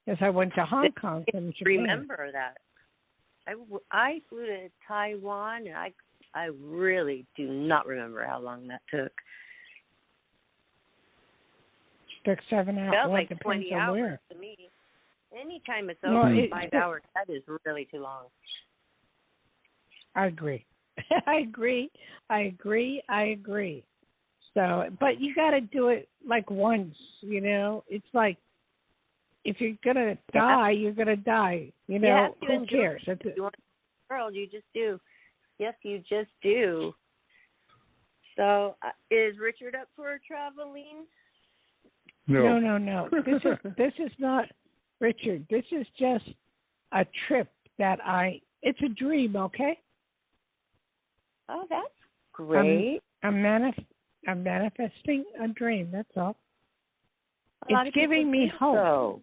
[SPEAKER 1] Because I went to Hong Kong from Japan.
[SPEAKER 3] Remember that. I flew to Taiwan, and I really do not remember how long that took.
[SPEAKER 1] Took 7 hours.
[SPEAKER 3] Felt like 20 hours to me. Anytime it's over 5 hours, that is really too long.
[SPEAKER 1] I agree. I agree. So, but you got to do it like once, It's like if you're going to die, you're going to die. Who cares?
[SPEAKER 3] You want the world, you just do. Yes, you just do. So, is Richard up for traveling?
[SPEAKER 1] No. This is not Richard. This is just a trip that it's a dream, okay?
[SPEAKER 3] Oh, that's great.
[SPEAKER 1] I'm manifesting a dream, that's all. It's giving me hope.
[SPEAKER 3] So.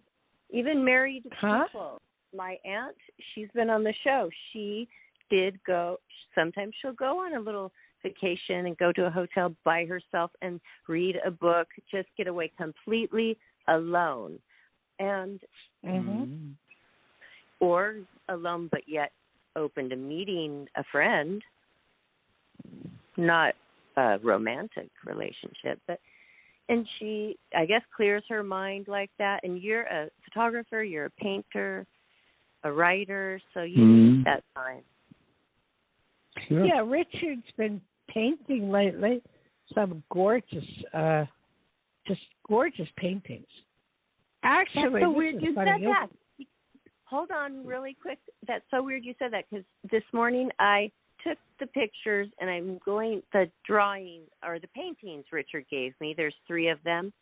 [SPEAKER 3] Even married people. My aunt, she's been on the show. She did go, sometimes she'll go on a little vacation and go to a hotel by herself and read a book, just get away completely alone. And or alone but yet open to meeting a friend, not a romantic relationship, and she, I guess, clears her mind like that. And you're a photographer, you're a painter, a writer, so you need that time.
[SPEAKER 4] Sure.
[SPEAKER 1] Yeah, Richard's been painting lately some gorgeous paintings. Actually,
[SPEAKER 3] that's so weird you said that.
[SPEAKER 1] that.
[SPEAKER 3] Hold on really quick. That's so weird you said that, because this morning I took the pictures and the drawings or the paintings Richard gave me. There's 3 of them.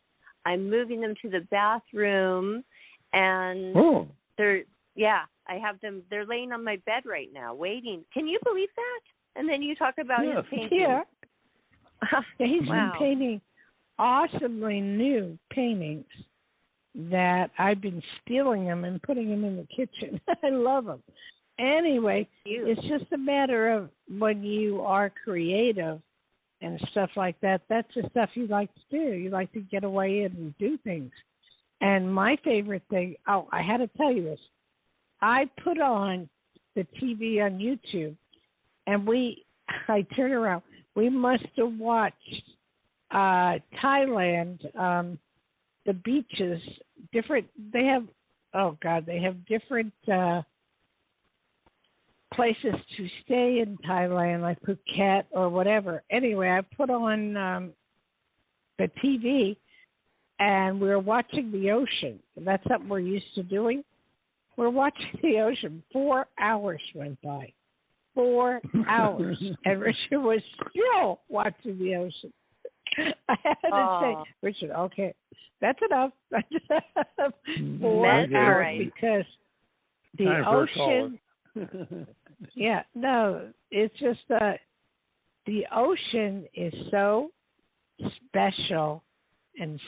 [SPEAKER 3] I'm moving them to the bathroom, and they're Yeah, I have them. They're laying on my bed right now, waiting. Can you believe that? And then you talk about his painting.
[SPEAKER 1] Yeah. He's
[SPEAKER 3] Wow.
[SPEAKER 1] been painting awesomely new paintings that I've been stealing them and putting them in the kitchen. I love them. Anyway, it's just a matter of when you are creative and stuff like that, that's the stuff you like to do. You like to get away and do things. And my favorite thing, I had to tell you this. I put on the TV on YouTube, and I turn around. We must have watched Thailand, the beaches, they have different places to stay in Thailand, like Phuket or whatever. Anyway, I put on the TV, and we were watching the ocean. That's something we're used to doing. We're watching the ocean. 4 hours went by. 4 hours. And Richard was still watching the ocean. I had to say, Richard, okay, that's enough. 4 hours because the ocean. Yeah, no, it's just the ocean is so special and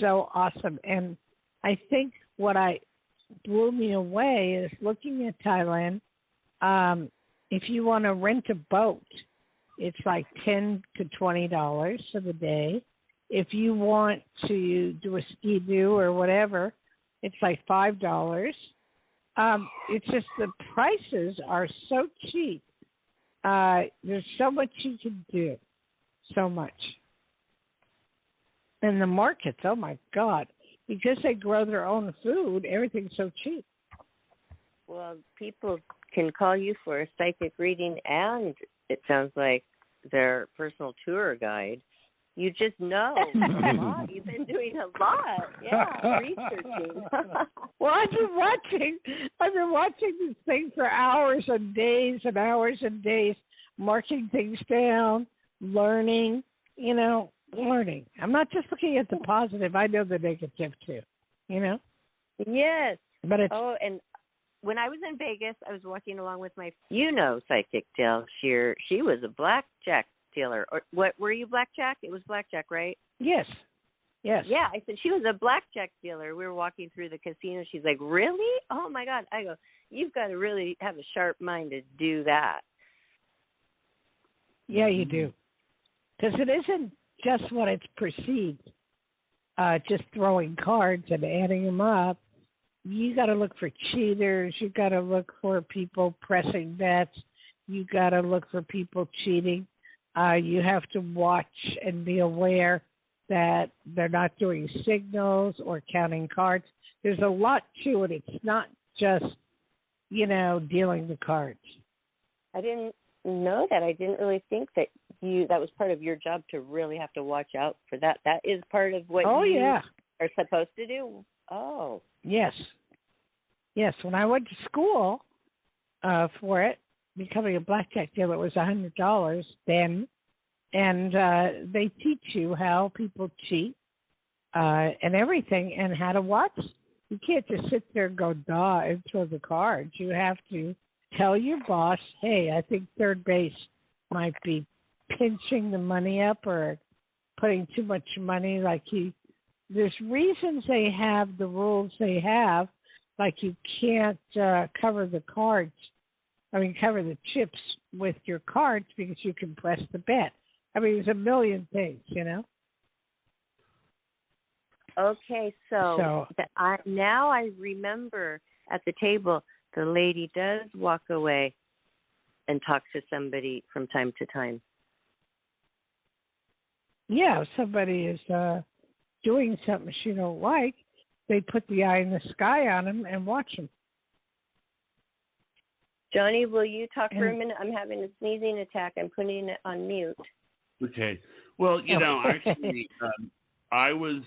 [SPEAKER 1] so awesome. And I think what blew me away is looking at Thailand. If you want to rent a boat, it's like $10 to $20 for the day. If you want to do a ski-doo or whatever, it's like $5. It's just the prices are so cheap. There's so much you can do, so much. And the markets, oh my God, because they grow their own food, everything's so cheap.
[SPEAKER 3] Well, people can call you for a psychic reading, and it sounds like their personal tour guide. You just know a lot. You've been doing a lot. Yeah, researching.
[SPEAKER 1] Well, I've been watching this thing for hours and days and hours and days, marking things down, learning, learning. I'm not just looking at the positive. I know the negative too,
[SPEAKER 3] Yes.
[SPEAKER 1] But it's...
[SPEAKER 3] Oh, and when I was in Vegas, I was walking along with my, psychic Dayle Schear. She was a blackjack dealer. Or what were you, blackjack? It was blackjack, right?
[SPEAKER 1] Yes. Yeah,
[SPEAKER 3] I said she was a blackjack dealer. We were walking through the casino. She's like, really? Oh my God. I go, you've got to really have a sharp mind to do that.
[SPEAKER 1] Yeah, you do. Because it isn't just what it's perceived, just throwing cards and adding them up. You got to look for cheaters. You got to look for people pressing bets. You got to look for people cheating. You have to watch and be aware that they're not doing signals or counting cards. There's a lot to it. It's not just, dealing the cards.
[SPEAKER 3] I didn't know that. I didn't really think that that was part of your job to really have to watch out for that. That is part of what you are supposed to do. Oh. Yes.
[SPEAKER 1] When I went to school for it, becoming a blackjack dealer, it was $100 then, and they teach you how people cheat and everything, and how to watch. You can't just sit there and go duh and throw the cards. You have to tell your boss, hey, I think third base might be pinching the money up or putting too much money. There's reasons they have the rules they have, like you can't cover the chips with your cards because you can press the bet. There's a million things,
[SPEAKER 3] Okay, so now I remember at the table, the lady does walk away and talk to somebody from time to time.
[SPEAKER 1] Yeah, if somebody is doing something she don't like, they put the eye in the sky on them and watch them.
[SPEAKER 3] Johnny, will you talk for a minute? I'm having a sneezing attack. I'm putting it on mute.
[SPEAKER 2] Okay. Well, actually, I was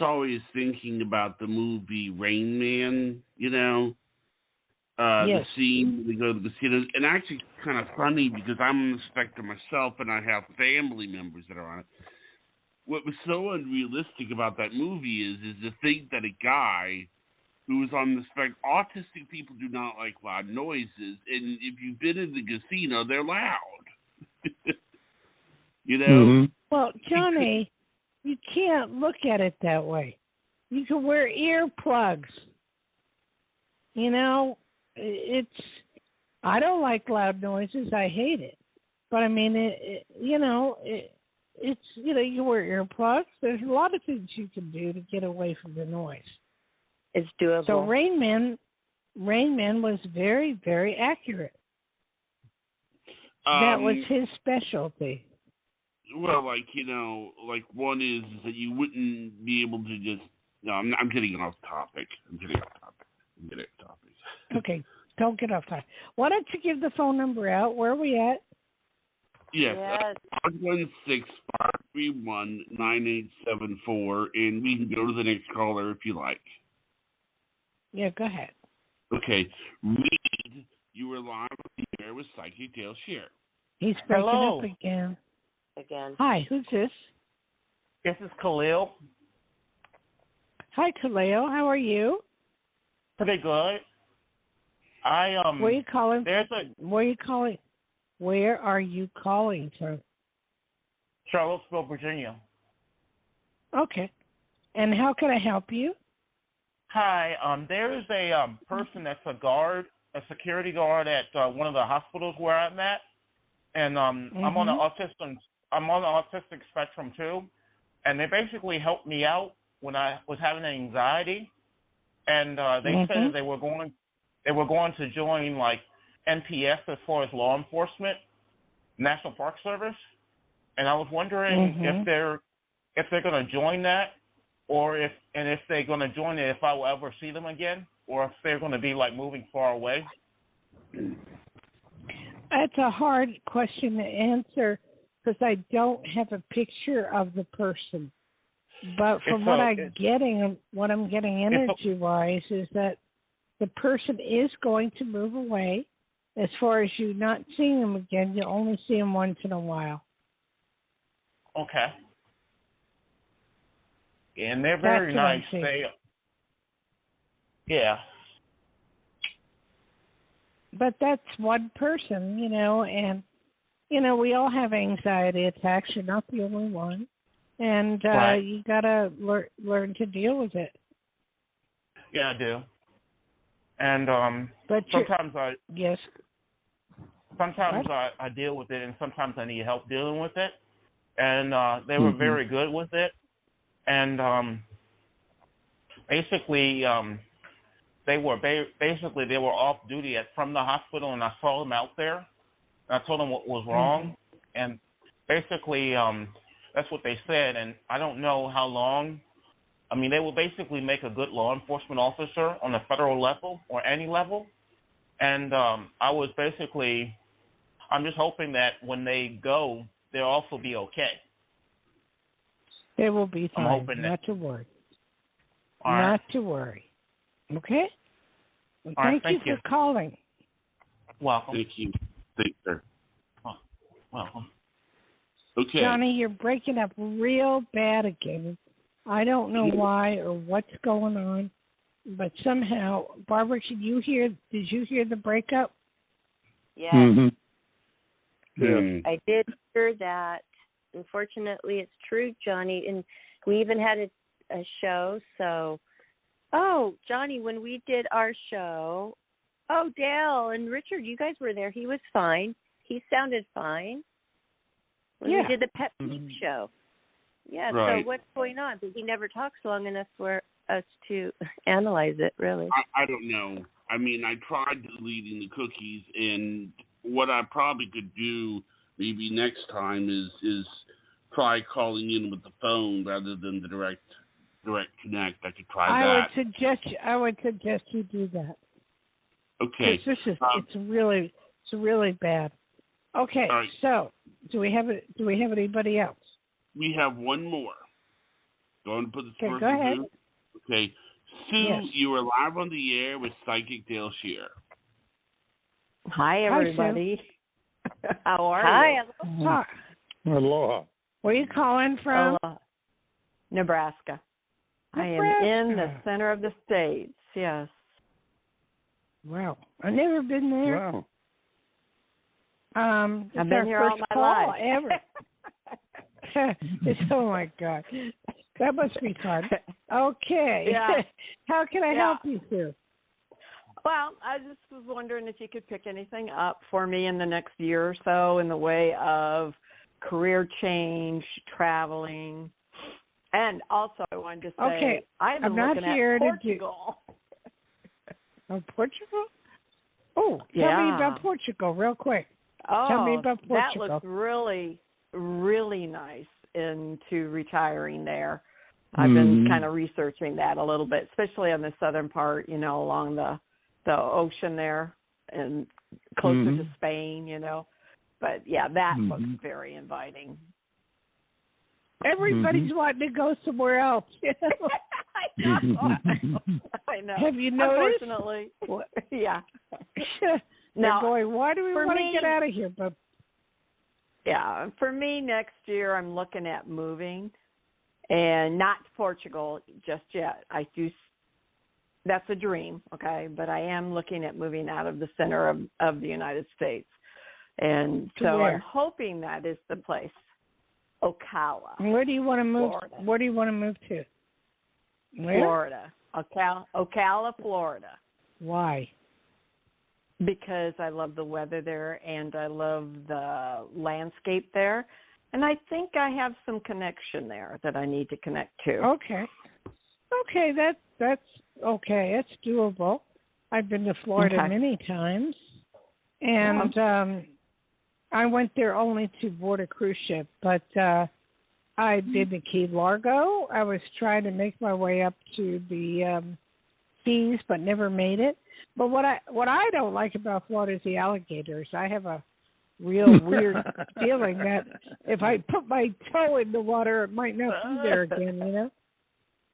[SPEAKER 2] always thinking about the movie Rain Man, the scene when we go to the casino. And actually it's kind of funny because I'm on the spectrum myself and I have family members that are on it. What was so unrealistic about that movie is to think that a guy who is on the spectrum. Autistic people do not like loud noises, and if you've been in the casino, they're loud. You know?
[SPEAKER 4] Mm-hmm.
[SPEAKER 1] Well, Johnny, you can't look at it that way. You can wear earplugs. You know, I don't like loud noises. I hate it. But I mean, it's, you can wear earplugs. There's a lot of things you can do to get away from the noise.
[SPEAKER 3] It's doable.
[SPEAKER 1] So Rain Man was very, very accurate. That was his specialty.
[SPEAKER 2] Well, one is that you wouldn't be able to just. No, I'm getting off topic.
[SPEAKER 1] Okay, don't get off topic. Why don't you give the phone number out? Where are we at?
[SPEAKER 2] Yes, 516-531-9874, and we can go to the next caller if you like.
[SPEAKER 1] Yeah, go ahead.
[SPEAKER 2] Okay, Reed, you were live on the air with Psychic Dayle Schear.
[SPEAKER 1] He's breaking up again. Hi, who's this?
[SPEAKER 8] This is Khalil.
[SPEAKER 1] Hi, Khalil. How are you?
[SPEAKER 8] Pretty good.
[SPEAKER 1] Where are you calling?
[SPEAKER 8] Where
[SPEAKER 1] are you calling from?
[SPEAKER 8] Charlottesville, Virginia.
[SPEAKER 1] Okay. And how can I help you?
[SPEAKER 8] Hi. There is a person that's a security guard at one of the hospitals where I'm at, and I'm on the autistic spectrum too, and they basically helped me out when I was having anxiety, and they said they were going to join like NPS as far as law enforcement, National Park Service, and I was wondering if they're going to join that, or if they're going to join it, if I will ever see them again, or if they're going to be like moving far away.
[SPEAKER 1] That's a hard question to answer because I don't have a picture of the person. But from what I'm getting energy-wise is that the person is going to move away. As far as you not seeing them again, you only see them once in a while.
[SPEAKER 8] Okay. And they're very nice.
[SPEAKER 1] But that's one person, and, we all have anxiety attacks. You're not the only one. And you got to learn to deal with it.
[SPEAKER 8] Yeah, I do. And sometimes I deal with it, and sometimes I need help dealing with it. And they were very good with it. And basically they were off duty from the hospital, and I saw them out there. And I told them what was wrong, and basically that's what they said. And I don't know how long. I mean, they will basically make a good law enforcement officer on the federal level or any level. And I'm just hoping that when they go, they'll also be okay.
[SPEAKER 1] They will be fine.
[SPEAKER 8] I'm hoping
[SPEAKER 1] not to worry.
[SPEAKER 8] All right.
[SPEAKER 1] Not to worry. Okay? Well,
[SPEAKER 8] all right,
[SPEAKER 1] thank you for calling.
[SPEAKER 8] Welcome.
[SPEAKER 2] Thank you. Thanks, sir.
[SPEAKER 8] Welcome.
[SPEAKER 2] Okay.
[SPEAKER 1] Johnny, you're breaking up real bad again. I don't know why or what's going on, but somehow, Barbara, did you hear the breakup?
[SPEAKER 3] Yes.
[SPEAKER 4] Yeah.
[SPEAKER 3] I did hear that. Unfortunately, it's true, Johnny. And we even had a show. So, Johnny, when we did our show, Dayle and Richard, you guys were there. He was fine. He sounded fine. When we did the Pet Peeve show. Yeah,
[SPEAKER 2] right.
[SPEAKER 3] So what's going on? But he never talks long enough for us to analyze it, really.
[SPEAKER 2] I don't know. I mean, I tried deleting the cookies, and what I probably could do maybe next time is try calling in with the phone rather than the direct connect. I could try that.
[SPEAKER 1] I would suggest you do that.
[SPEAKER 2] Okay.
[SPEAKER 1] This is it's really bad. Okay.
[SPEAKER 2] Right.
[SPEAKER 1] So do we have anybody else?
[SPEAKER 2] We have one more. Go ahead and put this person
[SPEAKER 1] go ahead.
[SPEAKER 2] through. Okay. Sue, you are live on the air with Psychic Dayle Schear.
[SPEAKER 9] Hi, everybody. How are you?
[SPEAKER 1] Hi.
[SPEAKER 4] Aloha.
[SPEAKER 1] Where are you calling from?
[SPEAKER 9] Nebraska. I am in the center of the states. yes.
[SPEAKER 1] Wow. I've never been there.
[SPEAKER 4] Wow.
[SPEAKER 9] I've been here all my life.
[SPEAKER 1] Ever. Oh my God. That must be fun. Okay.
[SPEAKER 9] Yeah.
[SPEAKER 1] How can I help you, Sue?
[SPEAKER 9] Well, I just was wondering if you could pick anything up for me in the next year or so in the way of career change, traveling. And also I wanted to say,
[SPEAKER 1] okay.
[SPEAKER 9] I've been
[SPEAKER 1] not
[SPEAKER 9] looking
[SPEAKER 1] here
[SPEAKER 9] at Portugal.
[SPEAKER 1] Oh, Portugal? Oh,
[SPEAKER 9] yeah.
[SPEAKER 1] Tell me about Portugal real quick.
[SPEAKER 9] Oh,
[SPEAKER 1] tell me about Portugal.
[SPEAKER 9] That looks really, really nice into retiring there. I've been kind of researching that a little bit, especially on the southern part, along the ocean there and closer to Spain, But, yeah, that looks very inviting.
[SPEAKER 1] Everybody's wanting to go somewhere else.
[SPEAKER 9] I know.
[SPEAKER 1] Have you noticed?
[SPEAKER 9] Unfortunately. Yeah.
[SPEAKER 1] They're going, why do we want to get out of here? But
[SPEAKER 9] yeah, for me next year, I'm looking at moving, and not to Portugal just yet. That's a dream, okay? But I am looking at moving out of the center of the United States. And so
[SPEAKER 1] where?
[SPEAKER 9] I'm hoping that is the place. Ocala.
[SPEAKER 1] Where do you want to move?
[SPEAKER 9] Florida.
[SPEAKER 1] Where do you want to move to? Where?
[SPEAKER 9] Florida. Ocala, Florida.
[SPEAKER 1] Why?
[SPEAKER 9] Because I love the weather there and I love the landscape there. And I think I have some connection there that I need to connect to.
[SPEAKER 1] Okay. Okay, that's okay. It's doable. I've been to Florida many times. And I went there only to board a cruise ship, but I've been to Key Largo. I was trying to make my way up to the Keys, but never made it. But what I don't like about Florida is the alligators. I have a real weird feeling that if I put my toe in the water, it might not be there again,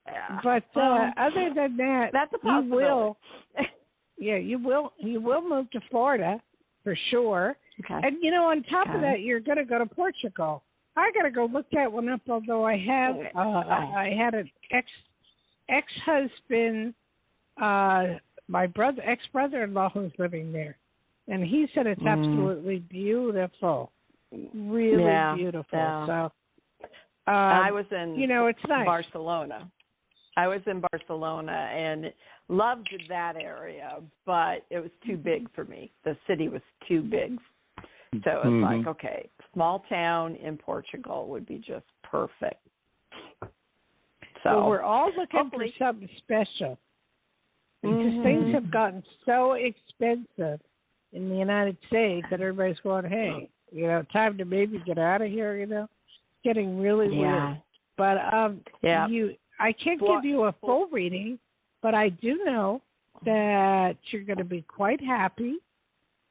[SPEAKER 9] Yeah.
[SPEAKER 1] But other than that,
[SPEAKER 9] that's a possibility.
[SPEAKER 1] You will move to Florida for sure.
[SPEAKER 9] Okay.
[SPEAKER 1] And on top of that, you're going to go to Portugal. I got to go look that one up. Although I have, I had an ex-husband, my ex-brother-in-law who's living there, and he said it's absolutely beautiful, really beautiful. Yeah. So
[SPEAKER 9] I was in,
[SPEAKER 1] it's nice.
[SPEAKER 9] Barcelona. I was in Barcelona and loved that area, but it was too big for me. The city was too big. So it's like, okay, small town in Portugal would be just perfect. So
[SPEAKER 1] we're all looking for something special because things have gotten so expensive in the United States that everybody's going, hey, time to maybe get out of here, getting really weird. But I can't give you a full reading, but I do know that you're going to be quite happy.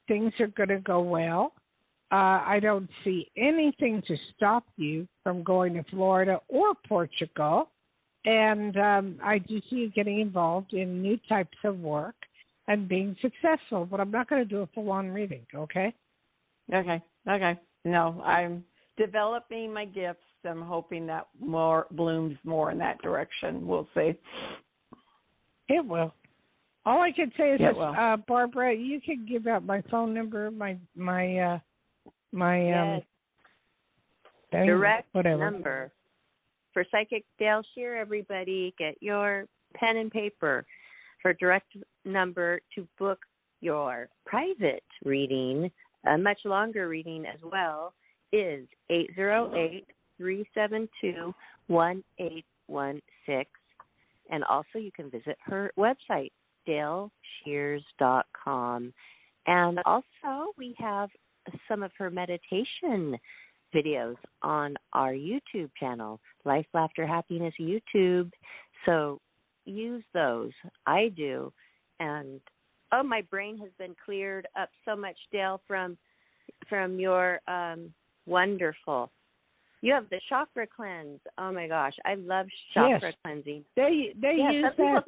[SPEAKER 1] Things are going to go well. I don't see anything to stop you from going to Florida or Portugal. And I do see you getting involved in new types of work and being successful. But I'm not going to do a full-on reading, okay?
[SPEAKER 9] Okay. No, I'm developing my gifts. I'm hoping that more blooms more in that direction. We'll see.
[SPEAKER 1] It will. All I can say is this, Barbara, you can give out my phone number, my
[SPEAKER 3] direct number for Psychic Dayle Schear. Everybody, get your pen and paper. Her direct number to book your private reading, a much longer reading as well, is 808-372-1816. And also you can visit her website, DayleSchears.com. And also we have some of her meditation videos on our YouTube channel, Life, Laughter, Happiness YouTube. So use those. I do. And, my brain has been cleared up so much, Dayle, from your wonderful. You have the chakra cleanse. Oh my gosh, I love chakra cleansing.
[SPEAKER 1] They use that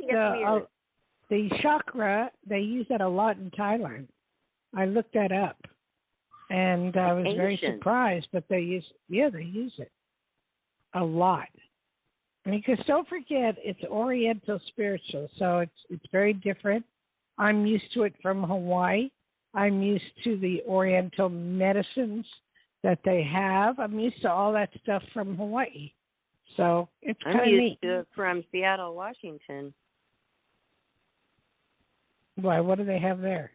[SPEAKER 1] the chakra. They use that a lot in Thailand. I looked that up, and I was very surprised. But they use it a lot. Because don't forget, it's Oriental spiritual, so it's very different. I'm used to it from Hawaii. I'm used to the Oriental medicines that they have. I'm used to all that stuff from Hawaii. So it's kind of neat.
[SPEAKER 3] I'm used to it from Seattle, Washington.
[SPEAKER 1] Why? What do they have there?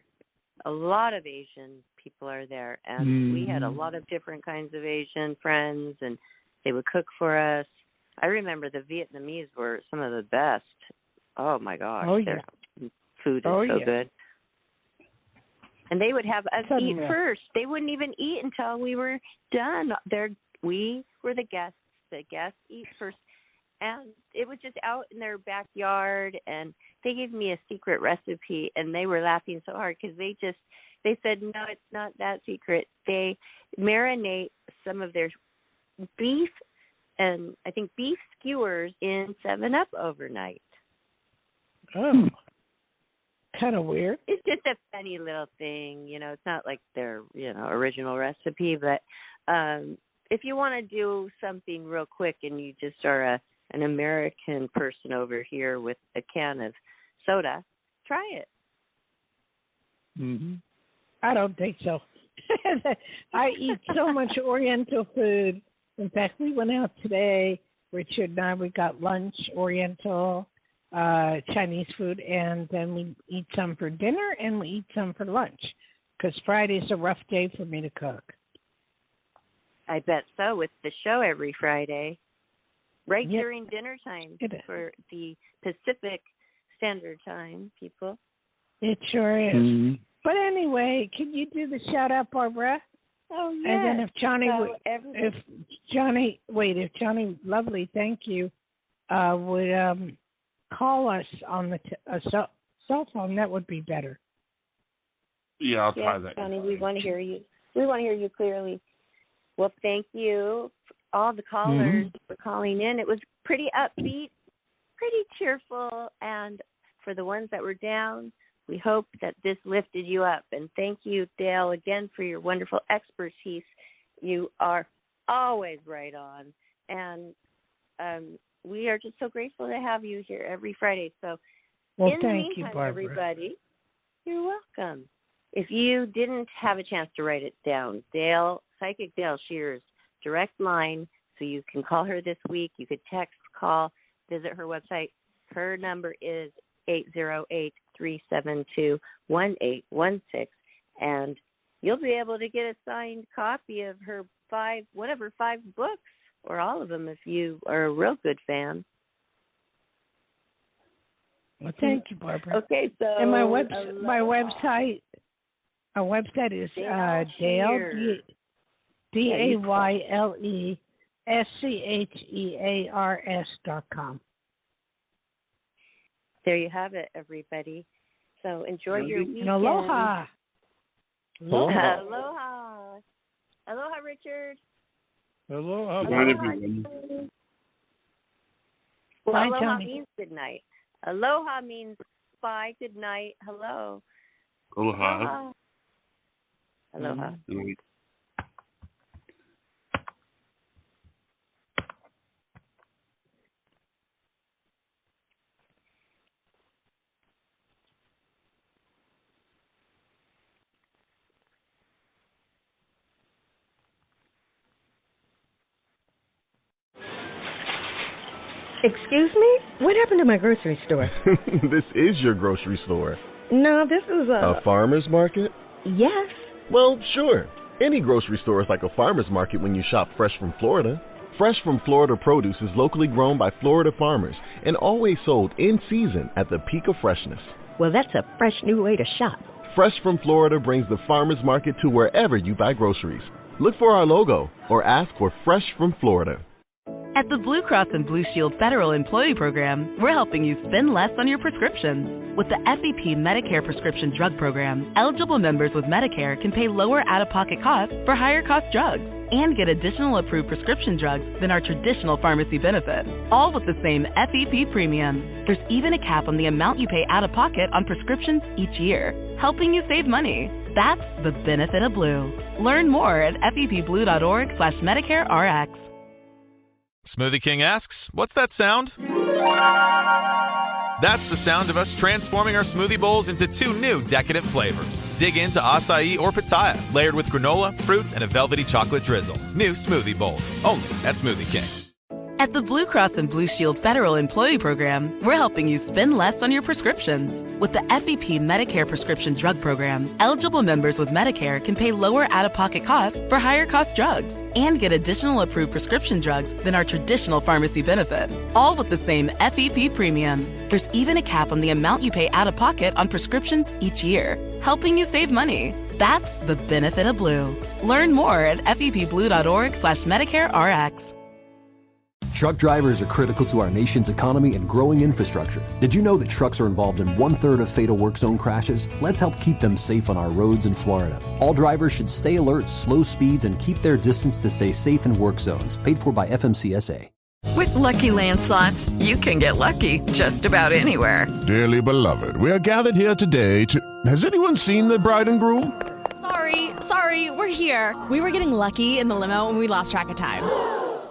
[SPEAKER 3] A lot of Asian people are there, and we had a lot of different kinds of Asian friends, and they would cook for us. I remember the Vietnamese were some of the best. Oh, my gosh.
[SPEAKER 1] Oh, yeah.
[SPEAKER 3] Their food is so good. And they would have us eat first. They wouldn't even eat until we were done. We were the guests. The guests eat first. And it was just out in their backyard, and they gave me a secret recipe, and they were laughing so hard because they said, no, it's not that secret. They marinate some of their beef and I think beef skewers in 7-Up overnight.
[SPEAKER 1] Oh, kind of weird.
[SPEAKER 3] It's just a funny little thing, it's not like their, original recipe, but if you want to do something real quick and you just are an American person over here with a can of soda, try it.
[SPEAKER 1] Mm-hmm. I don't think so. I eat so much Oriental food. In fact, we went out today, Richard and I, we got lunch, Oriental, Chinese food, and then we eat some for dinner and we eat some for lunch because Friday's a rough day for me to cook.
[SPEAKER 3] I bet so, with the show every Friday, right during dinner time for the Pacific Standard Time, people.
[SPEAKER 1] It sure is. Mm-hmm. But anyway, can you do the shout-out, Barbara?
[SPEAKER 3] Oh, yes.
[SPEAKER 1] And then if Johnny, lovely, thank you, would call us on the cell phone, that would be better.
[SPEAKER 2] Yeah, I'll try that.
[SPEAKER 3] Johnny, we want to hear you. We want to hear you clearly. Well, thank you, all the callers for calling in. It was pretty upbeat, pretty cheerful, and for the ones that were down, we hope that this lifted you up. And thank you, Dayle, again for your wonderful expertise. You are always right on. And we are just so grateful to have you here every Friday. So in the meantime, everybody, you're welcome. If you didn't have a chance to write it down, Psychic Dayle Schear's direct line, so you can call her this week. You could text, call, visit her website. Her number is 808-372-1816, and you'll be able to get a signed copy of her one of her 5 books, or all of them if you are a real good fan.
[SPEAKER 1] Well, thank you, Barbara.
[SPEAKER 3] Okay, so
[SPEAKER 1] and my website is Dayle, DAYLESCHEARS.com.
[SPEAKER 3] There you have it, everybody. So enjoy your weekend.
[SPEAKER 1] And aloha.
[SPEAKER 3] Aloha. Aloha. Aloha, Richard.
[SPEAKER 4] Aloha.
[SPEAKER 2] Good everyone.
[SPEAKER 3] Well,
[SPEAKER 1] Bye,
[SPEAKER 3] aloha
[SPEAKER 1] Johnny.
[SPEAKER 3] means good night. Aloha means bye, good night, hello.
[SPEAKER 2] Aloha.
[SPEAKER 3] Aloha.
[SPEAKER 2] Mm-hmm.
[SPEAKER 10] Excuse me? What happened to my grocery store?
[SPEAKER 11] This is your grocery store.
[SPEAKER 10] No, this is
[SPEAKER 11] a farmer's market?
[SPEAKER 10] Yes.
[SPEAKER 11] Well, sure. Any grocery store is like a farmer's market when you shop fresh from Florida. Fresh from Florida produce is locally grown by Florida farmers and always sold in season at the peak of freshness.
[SPEAKER 10] Well, that's a fresh new way to shop.
[SPEAKER 11] Fresh from Florida brings the farmer's market to wherever you buy groceries. Look for our logo or ask for Fresh from Florida.
[SPEAKER 12] At the Blue Cross and Blue Shield Federal Employee Program, we're helping you spend less on your prescriptions. With the FEP Medicare Prescription Drug Program, eligible members with Medicare can pay lower out-of-pocket costs for higher-cost drugs and get additional approved prescription drugs than our traditional pharmacy benefit, all with the same FEP premium. There's even a cap on the amount you pay out-of-pocket on prescriptions each year, helping you save money. That's the benefit of Blue. Learn more at fepblue.org/MedicareRx.
[SPEAKER 13] Smoothie King asks, what's that sound? That's the sound of us transforming our smoothie bowls into 2 new decadent flavors. Dig into acai or pitaya, layered with granola, fruit, and a velvety chocolate drizzle. New smoothie bowls, only at Smoothie King.
[SPEAKER 12] At the Blue Cross and Blue Shield Federal Employee Program, we're helping you spend less on your prescriptions. With the FEP Medicare Prescription Drug Program, eligible members with Medicare can pay lower out-of-pocket costs for higher-cost drugs and get additional approved prescription drugs than our traditional pharmacy benefit, all with the same FEP premium. There's even a cap on the amount you pay out-of-pocket on prescriptions each year, helping you save money. That's the benefit of Blue. Learn more at fepblue.org/MedicareRx.
[SPEAKER 14] Truck drivers are critical to our nation's economy and growing infrastructure. Did you know that trucks are involved in 1/3 of fatal work zone crashes? Let's help keep them safe on our roads in Florida. All drivers should stay alert, slow speeds, and keep their distance to stay safe in work zones. Paid for by FMCSA.
[SPEAKER 15] With Lucky Land Slots, you can get lucky just about anywhere.
[SPEAKER 16] Dearly beloved, we are gathered here today to... Has anyone seen the bride and groom?
[SPEAKER 17] Sorry, we're here. We were getting lucky in the limo and we lost track of time.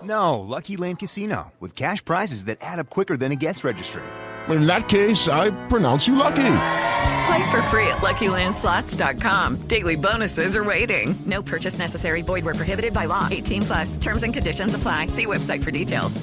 [SPEAKER 18] No, Lucky Land Casino, with cash prizes that add up quicker than a guest registry.
[SPEAKER 16] In that case, I pronounce you lucky.
[SPEAKER 15] Play for free at LuckyLandSlots.com. Daily bonuses are waiting. No purchase necessary. Void where prohibited by law. 18+. Terms and conditions apply. See website for details.